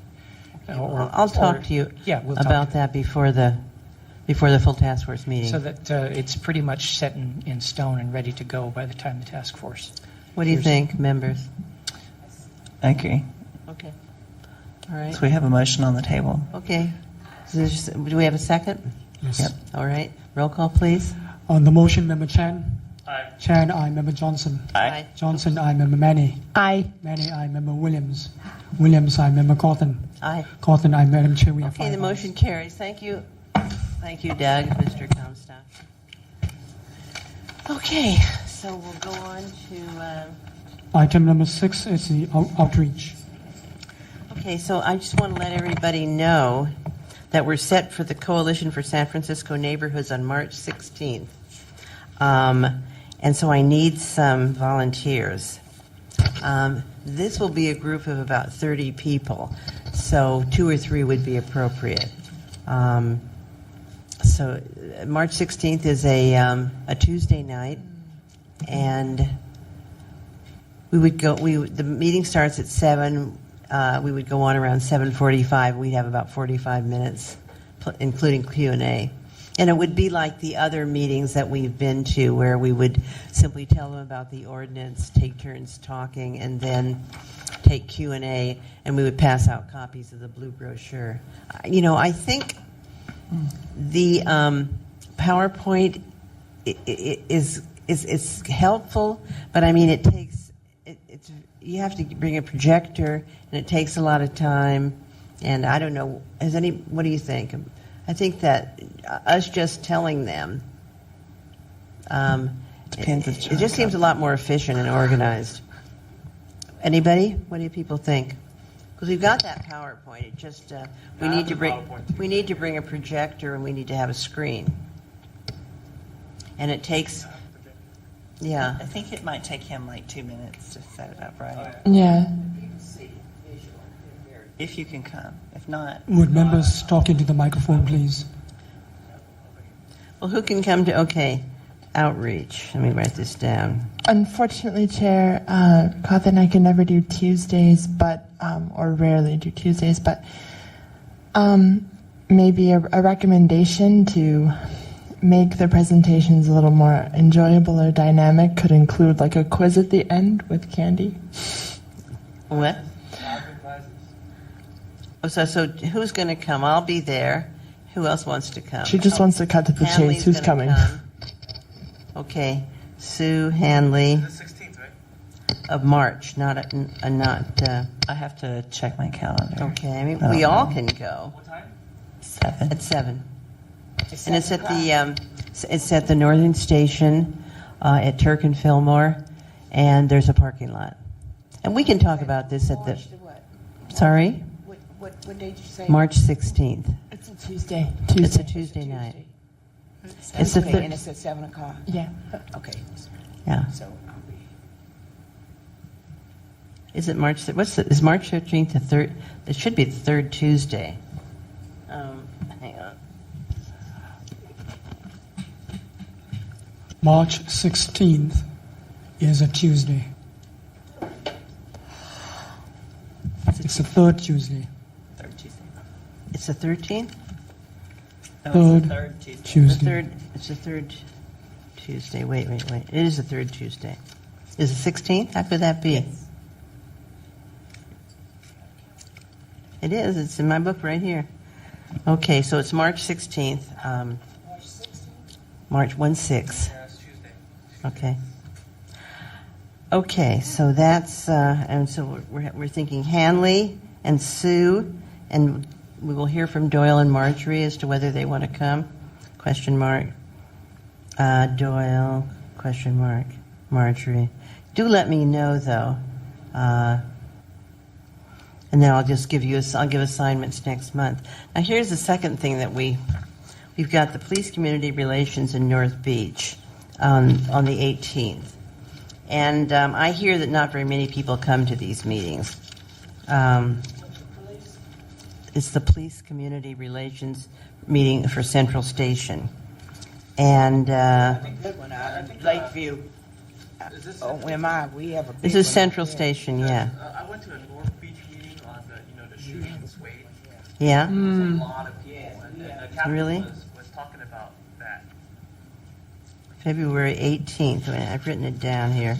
I'll talk to you we'll talk about that before the full task force meeting. so that it's pretty much set in stone and ready to go by the time the task force. What do you think, members? I agree. Okay. All right. So we have a motion on the table. Okay. Do we have a second? Yes. Yep. All right. Roll call, please. On the motion, Member Chan. Aye. Chan, aye. Member Johnson. Aye. Johnson, aye. Member Manny. Aye. Manny, aye. Member Williams. Williams, aye. Member Cawthon. Aye. Cawthon, aye. Madam Chair, we have Okay, 5 the ayes. motion carries. Thank you. Thank you, Doug, Mr. Comstock. Okay, so we'll go on to, Item number 6 is the outreach. okay, so I just want to let everybody know that we're set for the Coalition for San Francisco Neighborhoods on March 16th. And so I need some volunteers. This will be a group of about 30 people, so 2 or 3 would be appropriate. So March 16th is a Tuesday night, and we would go. The meeting starts at 7. We would go on around 7:45. We'd have about 45 minutes, including Q&A. And it would be like the other meetings that we've been to, where we would simply tell them about the ordinance, take turns talking, and then take Q&A, and we would pass out copies of the blue brochure. You know, I think the PowerPoint is helpful, but I mean, you have to bring a projector, and it takes a lot of time. And I don't know, what do you think? I think that us just telling them, Depends if it just seems a lot more efficient and organized. Anybody? What do people think? Because we've got that PowerPoint. It just we need to bring a projector, and we need to have a screen. And it takes, yeah. I think it might take him like 2 minutes to set it up, right? Yeah. If you can come. If not, Would members talk into the microphone, please? Well, who can come to? Okay, outreach. Let me write this down. Unfortunately, Chair Cawthon, I can never do Tuesdays, but or rarely do Tuesdays, but maybe a recommendation to make the presentations a little more enjoyable or dynamic, could include like a quiz at the end with candy. What? Oh, so who's going to come? I'll be there. Who else wants to come? She just wants to cut to the Hanley's chase. Who's gonna coming? come. Okay, Sue Hanley. The 16th, right? Of March, not. I have to check my calendar. Okay, I mean, I don't we all know. can go 7. at 7, and it's at the Northern Station at Turk and Fillmore, and there's a parking lot, and we can talk about this at the. March the what? Sorry, What date did you say? March 16th. It's a Tuesday. It's a Tuesday night. It's the Okay, and it's at 7 o'clock. Yeah. Okay, Yeah. so I'll be. Is it March? Is March 13th the third? It should be the third Tuesday. Hang on. March 16th is a Tuesday. It's the third Tuesday. Third Tuesday. It's the 13th. No, it's the Third third Tuesday. The Tuesday. third. It's the third Tuesday. Wait. It is the third Tuesday. Is it 16th? How could that be? Yes. It is. It's in my book right here. Okay, so it's March 16th. March 1/6. Yeah, it's Tuesday. Okay. Okay, so that's and so we're thinking Hanley and Sue, and we will hear from Doyle and Marjorie as to whether they want to come. Question mark. Doyle. Question mark. Marjorie. Do let me know though, and then I'll just give I'll give assignments next month. Now here's the second thing that we've got the police community relations in North Beach on the 18th. And I hear that not very many people come to these meetings. It's the police community relations meeting for Central Station. And Good one out in Lakeview. Oh, where am I? We have a big this is one Central out there. Station, yeah. I went to a North Beach meeting on the shooting in Suede. Yeah? A lot of people, and the captain Really? was talking about that. February 18th. I've written it down here.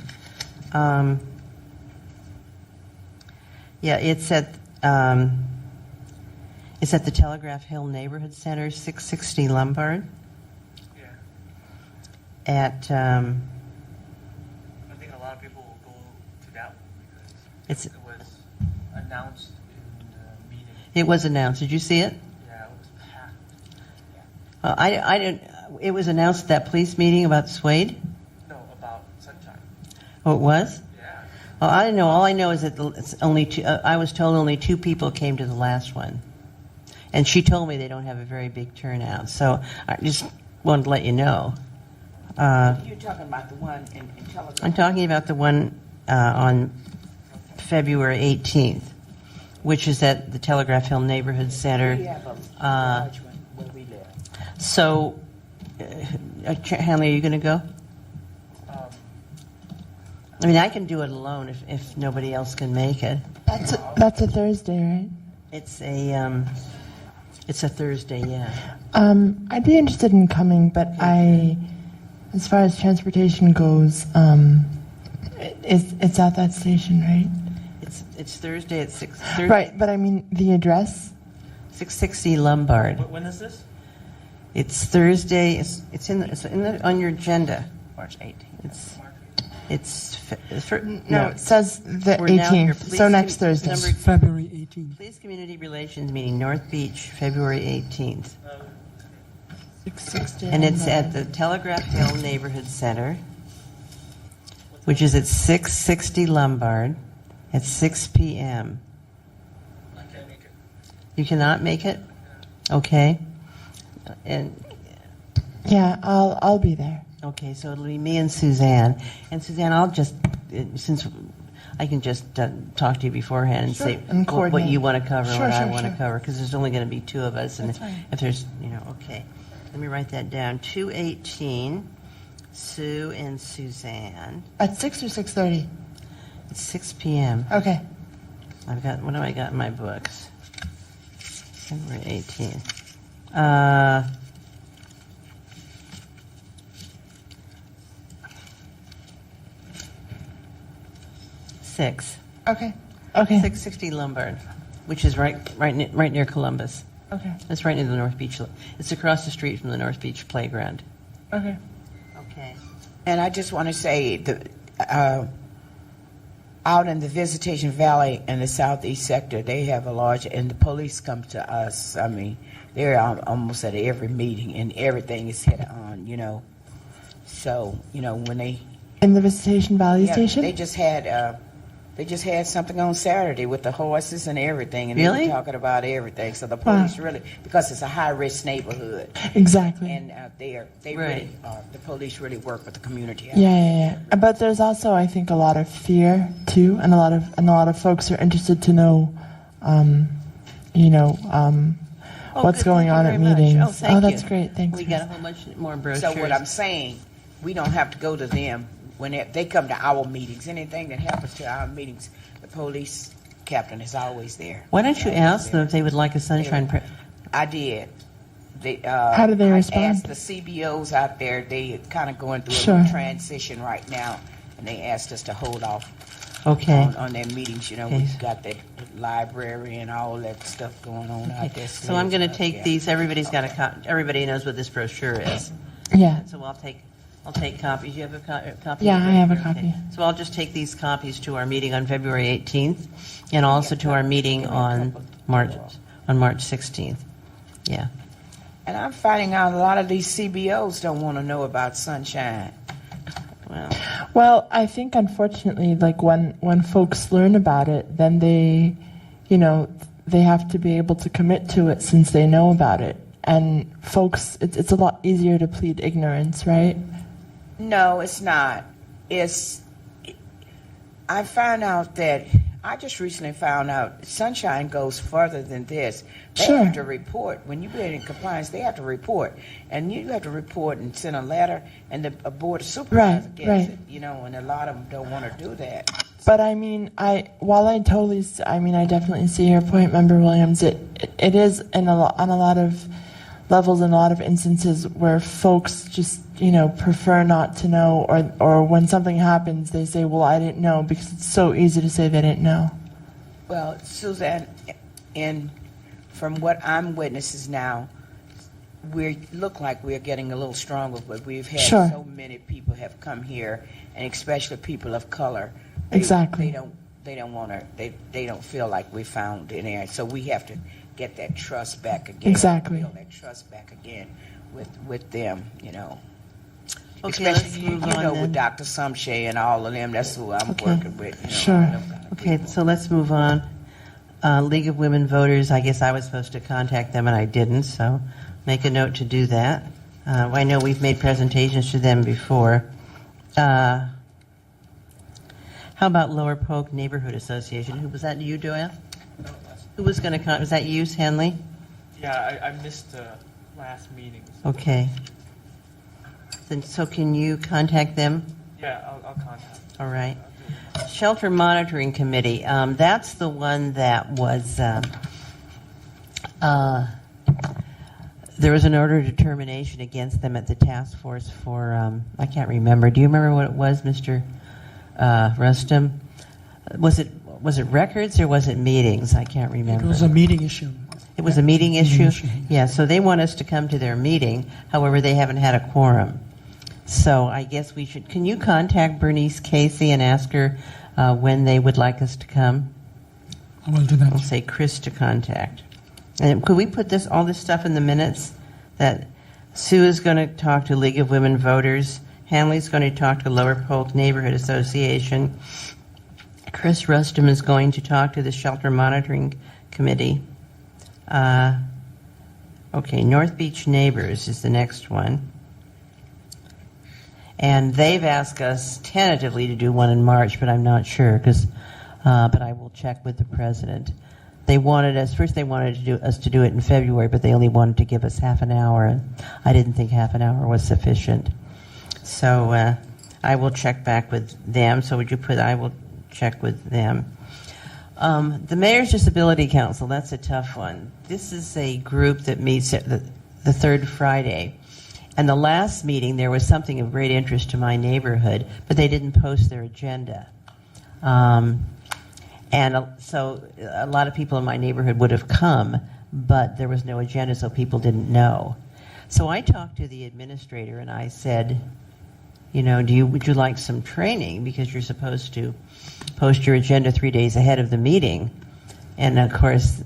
Yeah, it's at the Telegraph Hill Neighborhood Center, 660 Lombard. Yeah. At I think a lot of people will go to that one because it's it was announced in the meeting. it was announced. Did you see it? Yeah, it was packed. I didn't. It was announced at that police meeting about Suede. No, about Sunshine. Oh, it was. Yeah. Oh, I don't know. All I know is that it's only two. I was told only 2 people came to the last one, and she told me they don't have a very big turnout. So I just wanted to let you know. You're talking about the one in Telegraph. I'm talking about the one on February 18th, which is at the Telegraph Hill Neighborhood Center. We have a large one where we live. So, Hanley, are you going to go? I mean, I can do it alone if nobody else can make it. That's a Thursday, right? It's a Thursday, yeah. I'd be interested in coming, but as far as transportation goes, it's at that station, right? It's Thursday at 6. Right, but I mean the address. 660 Lombard. When is this? It's Thursday. It's on your agenda. March 18th. No, it says the We're now here. 18th, so next Thursday. Number February 18th. Police Community Relations meeting, North Beach, February 18th. 660. And it's at the Telegraph Hill Neighborhood Center, which is at 660 Lombard at 6 p.m. I can't make it. You cannot make it? Okay. And Yeah, I'll be there. okay, so it'll be me and Suzanne. And Suzanne, I'll just, since I can just talk to you beforehand and Sure, say and what coordinate. you want to cover, Sure, what I sure, want to sure. cover, because there's only going to be 2 of us. And That's fine. if there's, okay. Let me write that down. 2:18, Sue and Suzanne. At 6 or 6:30. It's 6 p.m. Okay. What have I got in my books? February 18th. 6. Okay. Okay. 660 Lombard, which is right near Columbus. Okay. It's right near the North Beach. It's across the street from the North Beach Playground. Okay. Okay. And I just want to say out in the Visitation Valley in the southeast sector, they have a large, and the police come to us. I mean, they're almost at every meeting, and everything is hit on, you know. So, you know, when they In the Visitation Valley Station? they just had something on Saturday with the horses and everything, and they Really? were talking about everything. So the police really, because it's a high-risk neighborhood, Exactly. and they Right. really, the police really work with the community. Yeah. But there's also, I think, a lot of fear too, and a lot of folks are interested to know, what's good. going Thank you on very at much. meetings. Oh, thank that's you. great. Thanks. We got a whole bunch more brochures. So what I'm saying, we don't have to go to them when they come to our meetings. Anything that happens to our meetings, the police captain is always there. Why don't you ask them if they would like a sunshine? I did. How do they respond? I asked the CBOs out there. They kind of going through a Sure. little transition right now, and they asked us to hold off Okay. on their meetings. You know, Okay. we've got the library and all that stuff going on out there. So I'm going to take these. Everybody's got everybody knows what this brochure is. Yeah. So I'll take copies. You have a copy? Yeah, I have a Okay. copy. So I'll just take these copies to our meeting on February 18th, and also to our meeting on March 16th. Yeah. And I'm finding out a lot of these CBOs don't want to know about sunshine. Well, I think unfortunately, like when folks learn about it, then they have to be able to commit to it since they know about it. And folks, it's a lot easier to plead ignorance, right? No, it's not. I just recently found out sunshine goes further than this. They Sure. have to report. When you get in compliance, they have to report. And you have to report and send a letter, and the board of supervisors Right, gets right. it, you know, and a lot of them don't want to do that. But I mean, I definitely see your point, Member Williams. It is on a lot of levels, in a lot of instances where folks just prefer not to know, or when something happens, they say, "Well, I didn't know," because it's so easy to say they didn't know. Well, Suzanne, from what I'm witnesses now, we look like we're getting a little stronger, but we've had Sure. so many people have come here, and especially people of color. Exactly. They don't want to. They don't feel like we found in there. So we have to get that trust back again. Exactly. Build that trust back again with them. Okay, Especially let's move on with then. Dr. Sumshay and all of them. That's who I'm Okay. working with. Sure. them kind of Okay, people. so let's move on. League of Women Voters, I guess I was supposed to contact them and I didn't, so make a note to do that. I know we've made presentations to them before. How about Lower Polk Neighborhood Association? Who was that? You, Doyle? Who was going to was that you, Henley? Yeah, I missed the last meeting. So Okay. Then, so can you contact them? yeah, I'll contact. All right. Shelter Monitoring Committee. That's the one that was. There was an order of determination against them at the task force for. I can't remember. Do you remember what it was, Mr. Rustum? Was it records or was it meetings? I can't remember. It was a meeting issue. It was a meeting issue? issue. Yeah, so they want us to come to their meeting. However, they haven't had a quorum. So I guess we should, can you contact Bernice Casey and ask her when they would like us to come? I will do I'll that. say Chris to contact. And could we put all this stuff in the minutes? That Sue is going to talk to League of Women Voters. Hanley's going to talk to Lower Polk Neighborhood Association. Chris Rustum is going to talk to the Shelter Monitoring Committee. Okay, North Beach Neighbors is the next one. And they've asked us tentatively to do one in March, but I'm not sure, but I will check with the president. They wanted us to do it in February, but they only wanted to give us half an hour, and I didn't think half an hour was sufficient. So I will check back with them. So would you I will check with them. The Mayor's Disability Council, that's a tough one. This is a group that meets at the third Friday. And the last meeting, there was something of great interest to my neighborhood, but they didn't post their agenda. So a lot of people in my neighborhood would have come, but there was no agenda, so people didn't know. So I talked to the administrator and I said, would you like some training, because you're supposed to post your agenda 3 days ahead of the meeting. And of course,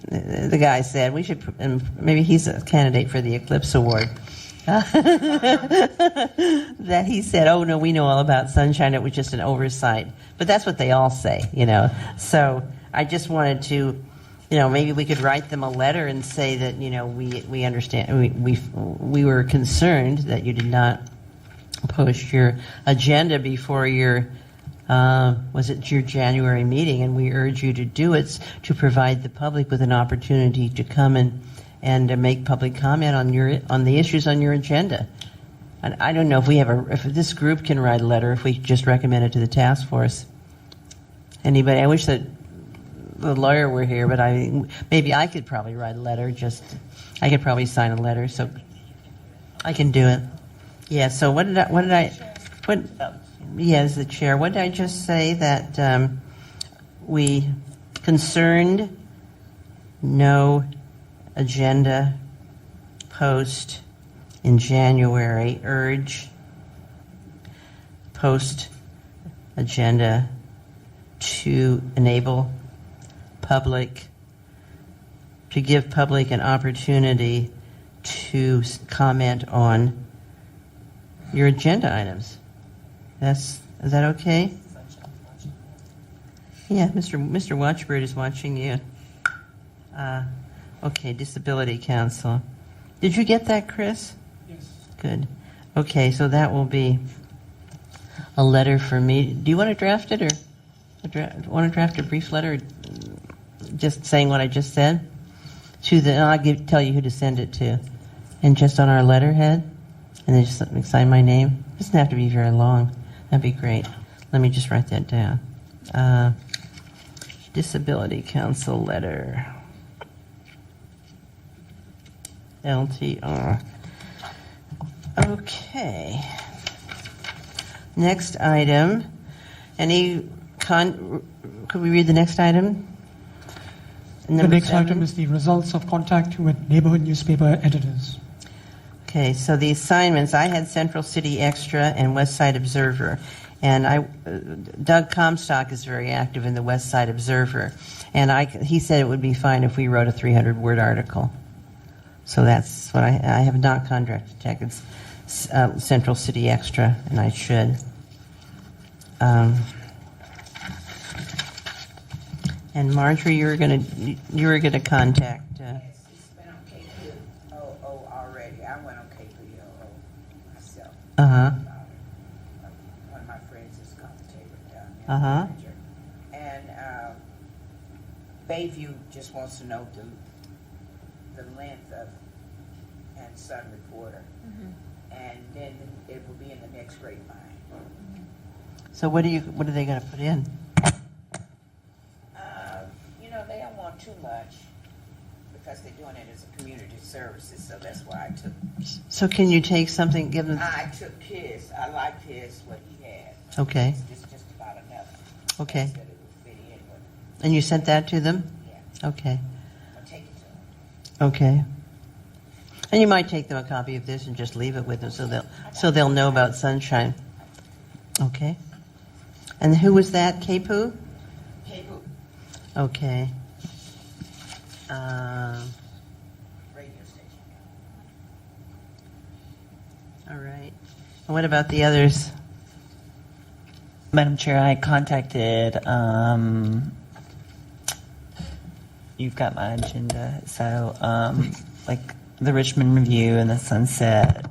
the guy said we should, and maybe he's a candidate for the Eclipse Award. That he said, oh no, we know all about sunshine, it was just an oversight. But that's what they all say, So I just wanted to, maybe we could write them a letter and say that, we understand, we were concerned that you did not post your agenda before your your January meeting, and we urge you to do it to provide the public with an opportunity to come and make public comment on the issues on your agenda. And I don't know if this group can write a letter, if we just recommend it to the task force. Anybody? I wish that the lawyer were here, but maybe I could probably write a letter. I could probably sign a letter, so I can do it. Yeah. So as the chair, what did I just say? That we concerned no agenda post in January, urge post agenda to enable to give public an opportunity to comment on your agenda items. Is that okay? Yeah, Mr. Watchbird is watching you. Okay, Disability Council. Did you get that, Chris? Yes. Good. Okay, so that will be a letter for me. Do you want to draft it, or want to draft a brief letter, just saying what I just said? I'll tell you who to send it to, and just on our letterhead, and then just let me sign my name. It doesn't have to be very long. That'd be great. Let me just write that down. Disability Council letter. LTR. Okay. Next item. Could we read the next item? The next item is the results of contact with neighborhood newspaper editors. Okay, so the assignments, I had Central City Extra and West Side Observer. And Doug Comstock is very active in the West Side Observer. And he said it would be fine if we wrote a 300-word article. So that's what I have not contracted tech. It's Central City Extra, and I should. And Marjorie, you were gonna contact. Yes, it's been on KPOO already. I went on KPOO myself. Uh-huh. One of my friends is commentator down there. Uh-huh. And Bayview just wants to know the length of and Sun Reporter, and then it will be in the next grapevine. So what are they going to put in? They don't want too much because they're doing it as a community services, so that's why I took. So can you take something, give them? I took his. I liked what he had. Okay. It's just about enough. Okay. That it would fit in with. And you sent that to them? Yeah. Okay. I'll take it to them. Okay. And you might take them a copy of this and just leave it with them so they'll know about sunshine. Okay. And who was that? KPOO? KPOO. Okay. Radio station. All right. And what about the others? Madam Chair, I contacted, you've got my agenda, so like the Richmond Review and the Sunset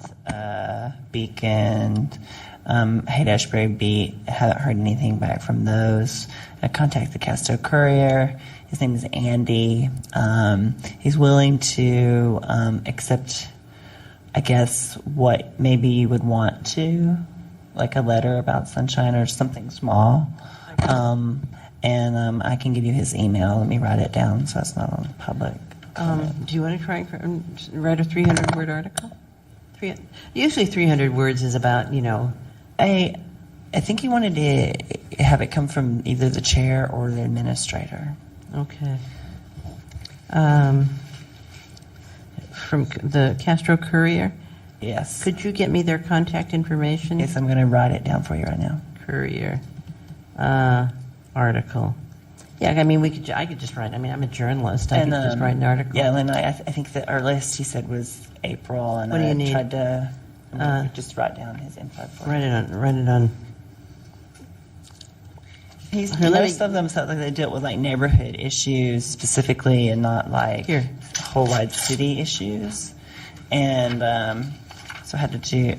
Beacon, Haight-Ashbury Beat, haven't heard anything back from those. I contacted the Casto Courier. His name is Andy. He's willing to accept, I guess, what maybe you would want to, like a letter about sunshine or something small. And I can give you his email. Let me write it down so it's not on public. Do you want to try and write a 300-word article? Usually 300 words is about, I I think he wanted to have it come from either the chair or the administrator. Okay. From the Castro Courier, Yes. could you get me their contact information? Yes, I'm going to write it down for you right now. Courier article. Yeah, I mean, I could just write. I mean, I'm a journalist. I could just write an article. Yeah, Lynn, I think that our list, he said, was April, and What do you I need? tried to just write down his info for Write you. it on. Here, let Most me- of them sound like they deal with like neighborhood issues specifically, and not like Here. whole wide city issues. And so I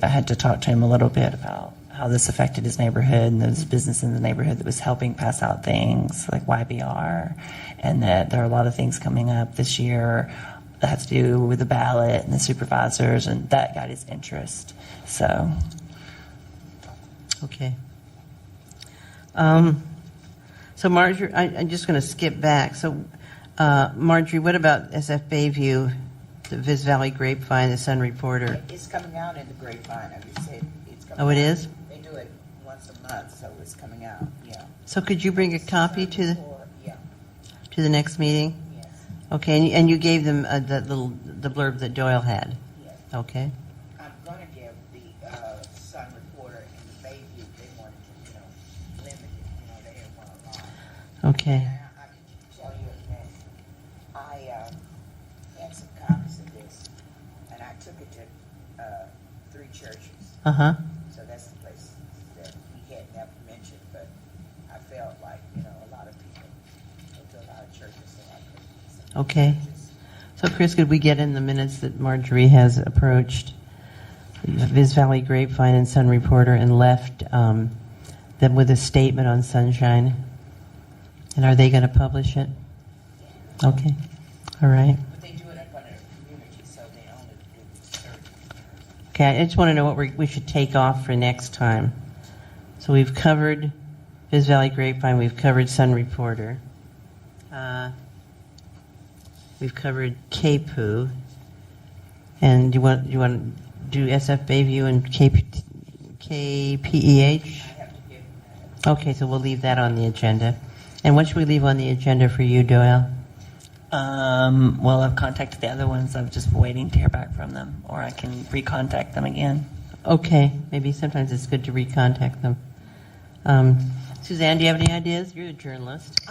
had to talk to him a little bit about how this affected his neighborhood and those businesses in the neighborhood that was helping pass out things like YBR, and that there are a lot of things coming up this year that have to do with the ballot and the supervisors, and that got his interest. So Okay. So Marjorie, I'm just going to skip back. So Marjorie, what about SF Bayview, the Viz Valley Grapevine, the Sun Reporter? It's coming out in the grapevine. I said it's coming Oh, it out. is? They do it once a month, so it's coming out. Yeah. So could you bring a copy to Yeah. the next meeting? Yes. Okay, and you gave them the blurb that Doyle had. Yes. Okay. I'm going to give the Sun Reporter and the Bayview. They wanted to, limit it. They didn't want a lot. Okay. And I can tell you that I had some copies of this, and I took it to 3 churches. Uh huh. So that's the place that we had never mentioned, but I felt like, a lot of people go to a lot of churches, so I could. Okay. So Chris, could we get in the minutes that Marjorie has approached Viz Valley Grapevine and Sun Reporter and left them with a statement on Sunshine? And are they going to publish it? Okay. All right. But they do it in front of the community, so they only do certain. Okay, I just want to know what we should take off for next time. So we've covered Viz Valley Grapevine, we've covered Sun Reporter, we've covered KPOO, and do you want to do SF Bayview and KPEH? Okay, so we'll leave that on the agenda. And what should we leave on the agenda for you, Doyle? well, I've contacted the other ones. I'm just waiting to hear back from them, or I can recontact them again. Okay, maybe sometimes it's good to recontact them. Suzanne, do you have any ideas? You're a journalist.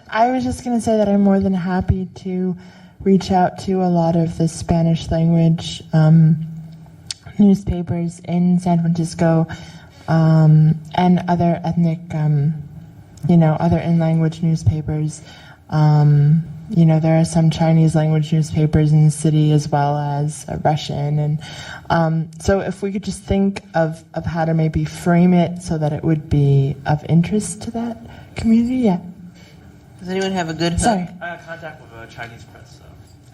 I was just going to say that I'm more than happy to reach out to a lot of the Spanish language newspapers in San Francisco and other ethnic, other in-language newspapers. There are some Chinese language newspapers in the city as well as Russian. And so if we could just think of how to maybe frame it so that it would be of interest to that community. Yeah. Does anyone have a good hook? Sorry. I have contact with Chinese press. So.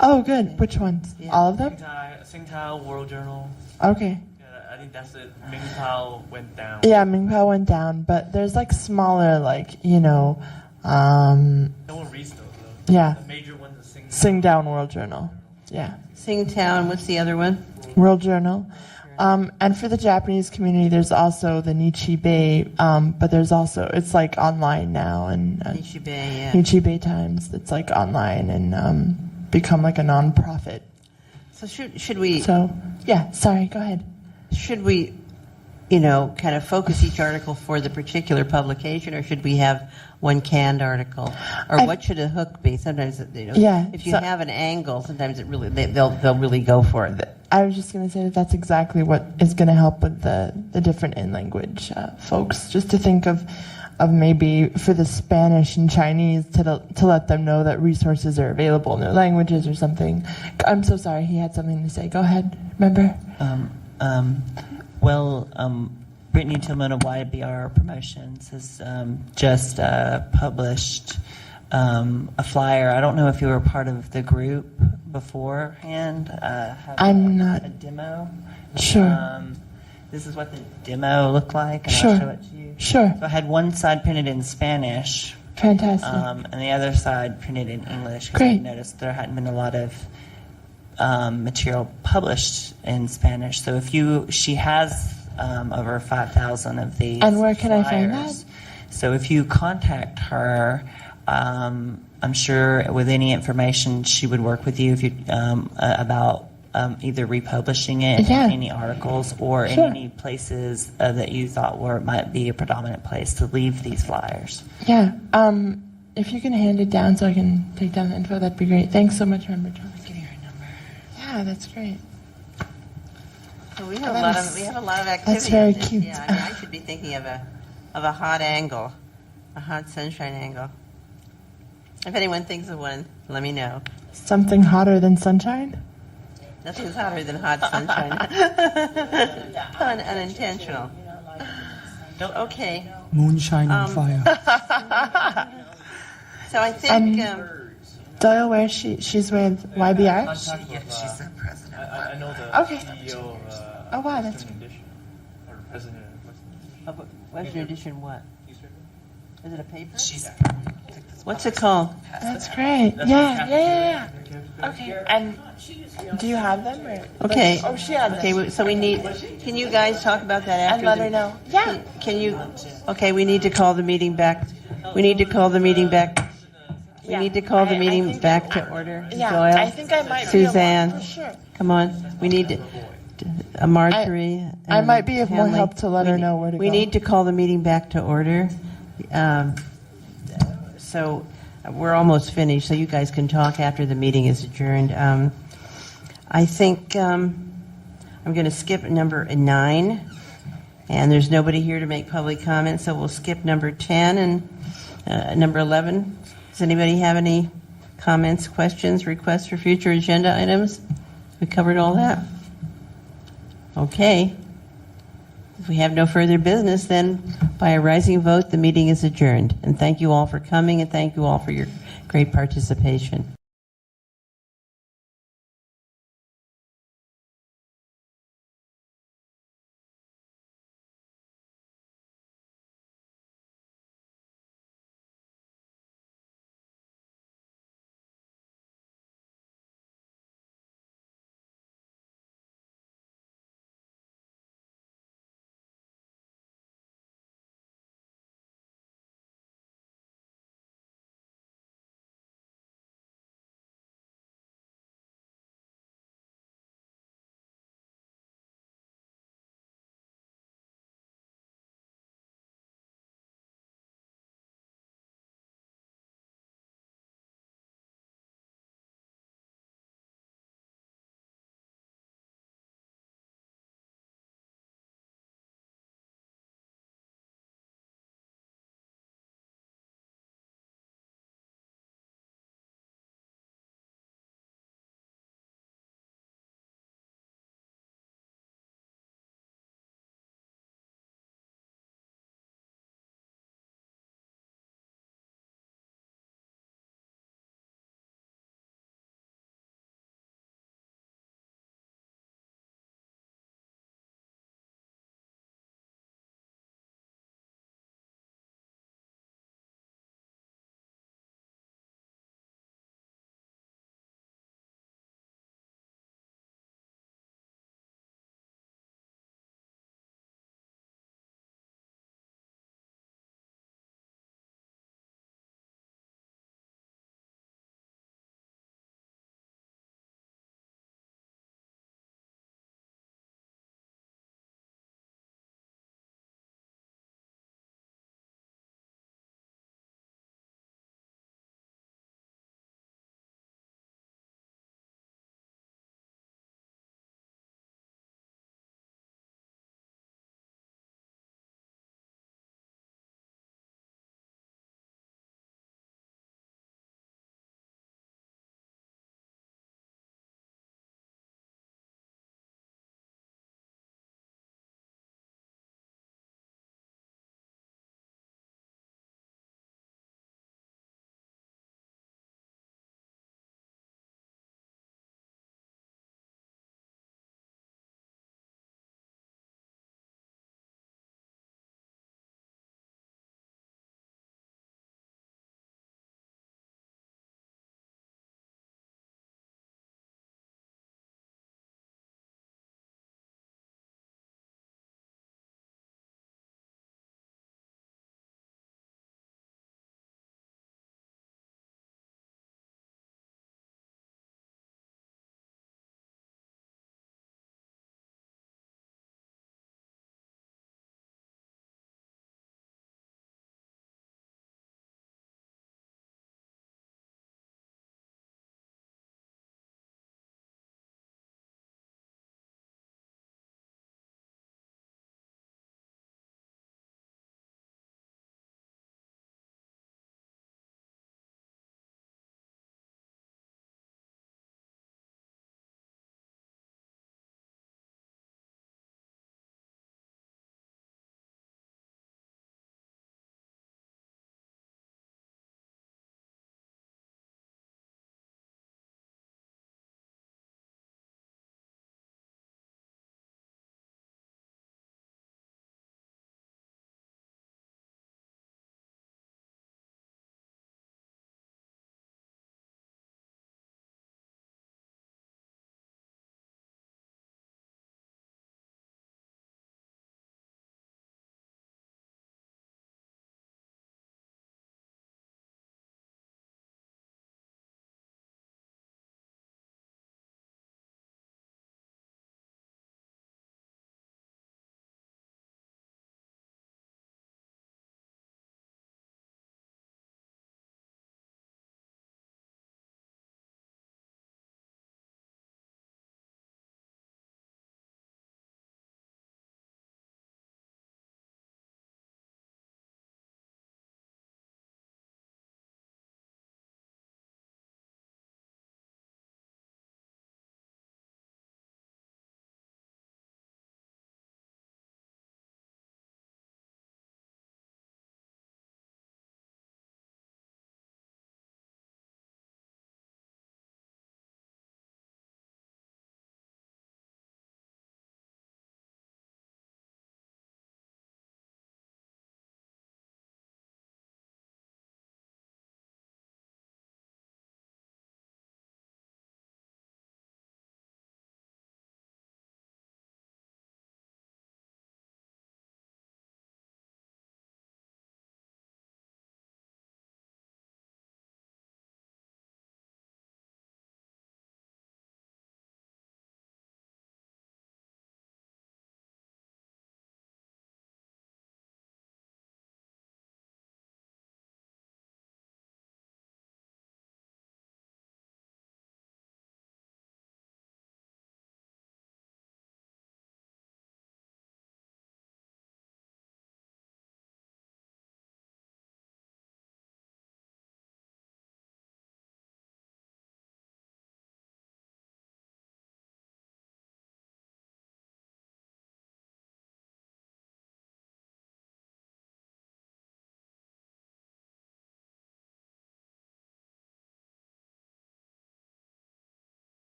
Oh, good. Which ones? Yeah. All of them? Singtao, World Journal. Okay. Yeah, I think that's it. Mingtao went down. Yeah, Mingpao went down, but there's like smaller, No one reads those, though. yeah, The major one is Singtao. Sing Down World Journal. Yeah, Singtown, what's the other one? World Journal. And for the Japanese community, there's also the Nichibei, but there's also, it's like online now, and Nichibei, yeah. Nichibei Times, that's like online and become like a non-profit. So should we So, yeah, sorry, go ahead. kind of focus each article for the particular publication, or should we have one canned article? Or what should a hook be? Sometimes, Yeah, if you so- have an angle, sometimes it really they'll really go for it. I was just going to say that that's exactly what is going to help with the different in-language folks, just to think of maybe for the Spanish and Chinese to let them know that resources are available in their languages or something. I'm so sorry, he had something to say. Go ahead, remember? Brittany Tillman of YBR Promotions has just published a flyer. I don't know if you were part of the group beforehand. I'm not a demo. sure. This is what the demo looked like, and Sure. I'll show it to you. Sure, So I had one side printed in Spanish, fantastic. and the other side printed in English. 'Cause Great. I noticed there hadn't been a lot of material published in Spanish. So she has over 5,000 of these. And where can I find flyers. So if you contact her, I'm sure with any information she would work with you if you about either republishing it Yeah. in any articles or in Sure. any places that you thought might be a predominant place to leave these flyers. Yeah. If you can hand it down so I can take down the info, that'd be great. Thanks so much, Member John. Give me her number. Yeah, that's great. So we have That a lot is- of activity. that's very in this. cute. Yeah, I mean, I should be thinking of a hot angle, a hot sunshine angle. If anyone thinks of one, let me know. Something hotter than sunshine? Nothing's hotter than hot sunshine. Unintentional. Okay. Moonshine on fire. So I think. Doyle, where she's with YBR? She's the president. I know the Okay. CEO of Oh, wow, that's Western Edition, or president of Western Edition what? Newspaper. Is it a paper? She's What's it called? That's great. Yeah. Okay. And do you have them? Or? Okay. Oh, she had them. Okay, so we need, can you guys talk about that after? And let the- her know. Yeah. Can you, okay, we need to call the meeting back. We need to call the meeting back. We Yeah. need to call the I meeting think- back to order. Yeah, Doyle, I think I might Suzanne, be able, for sure. come on. We need to, Marjorie. I and might be of more Hanley. help to let her know where to We go. need to call the meeting back to order. So we're almost finished, so you guys can talk after the meeting is adjourned. I think I'm going to skip number 9, and there's nobody here to make public comments, so we'll skip number 10 and number 11. Does anybody have any comments, questions, requests for future agenda items? We covered all that? Okay. If we have no further business, then by a rising vote, the meeting is adjourned. And thank you all for coming, and thank you all for your great participation.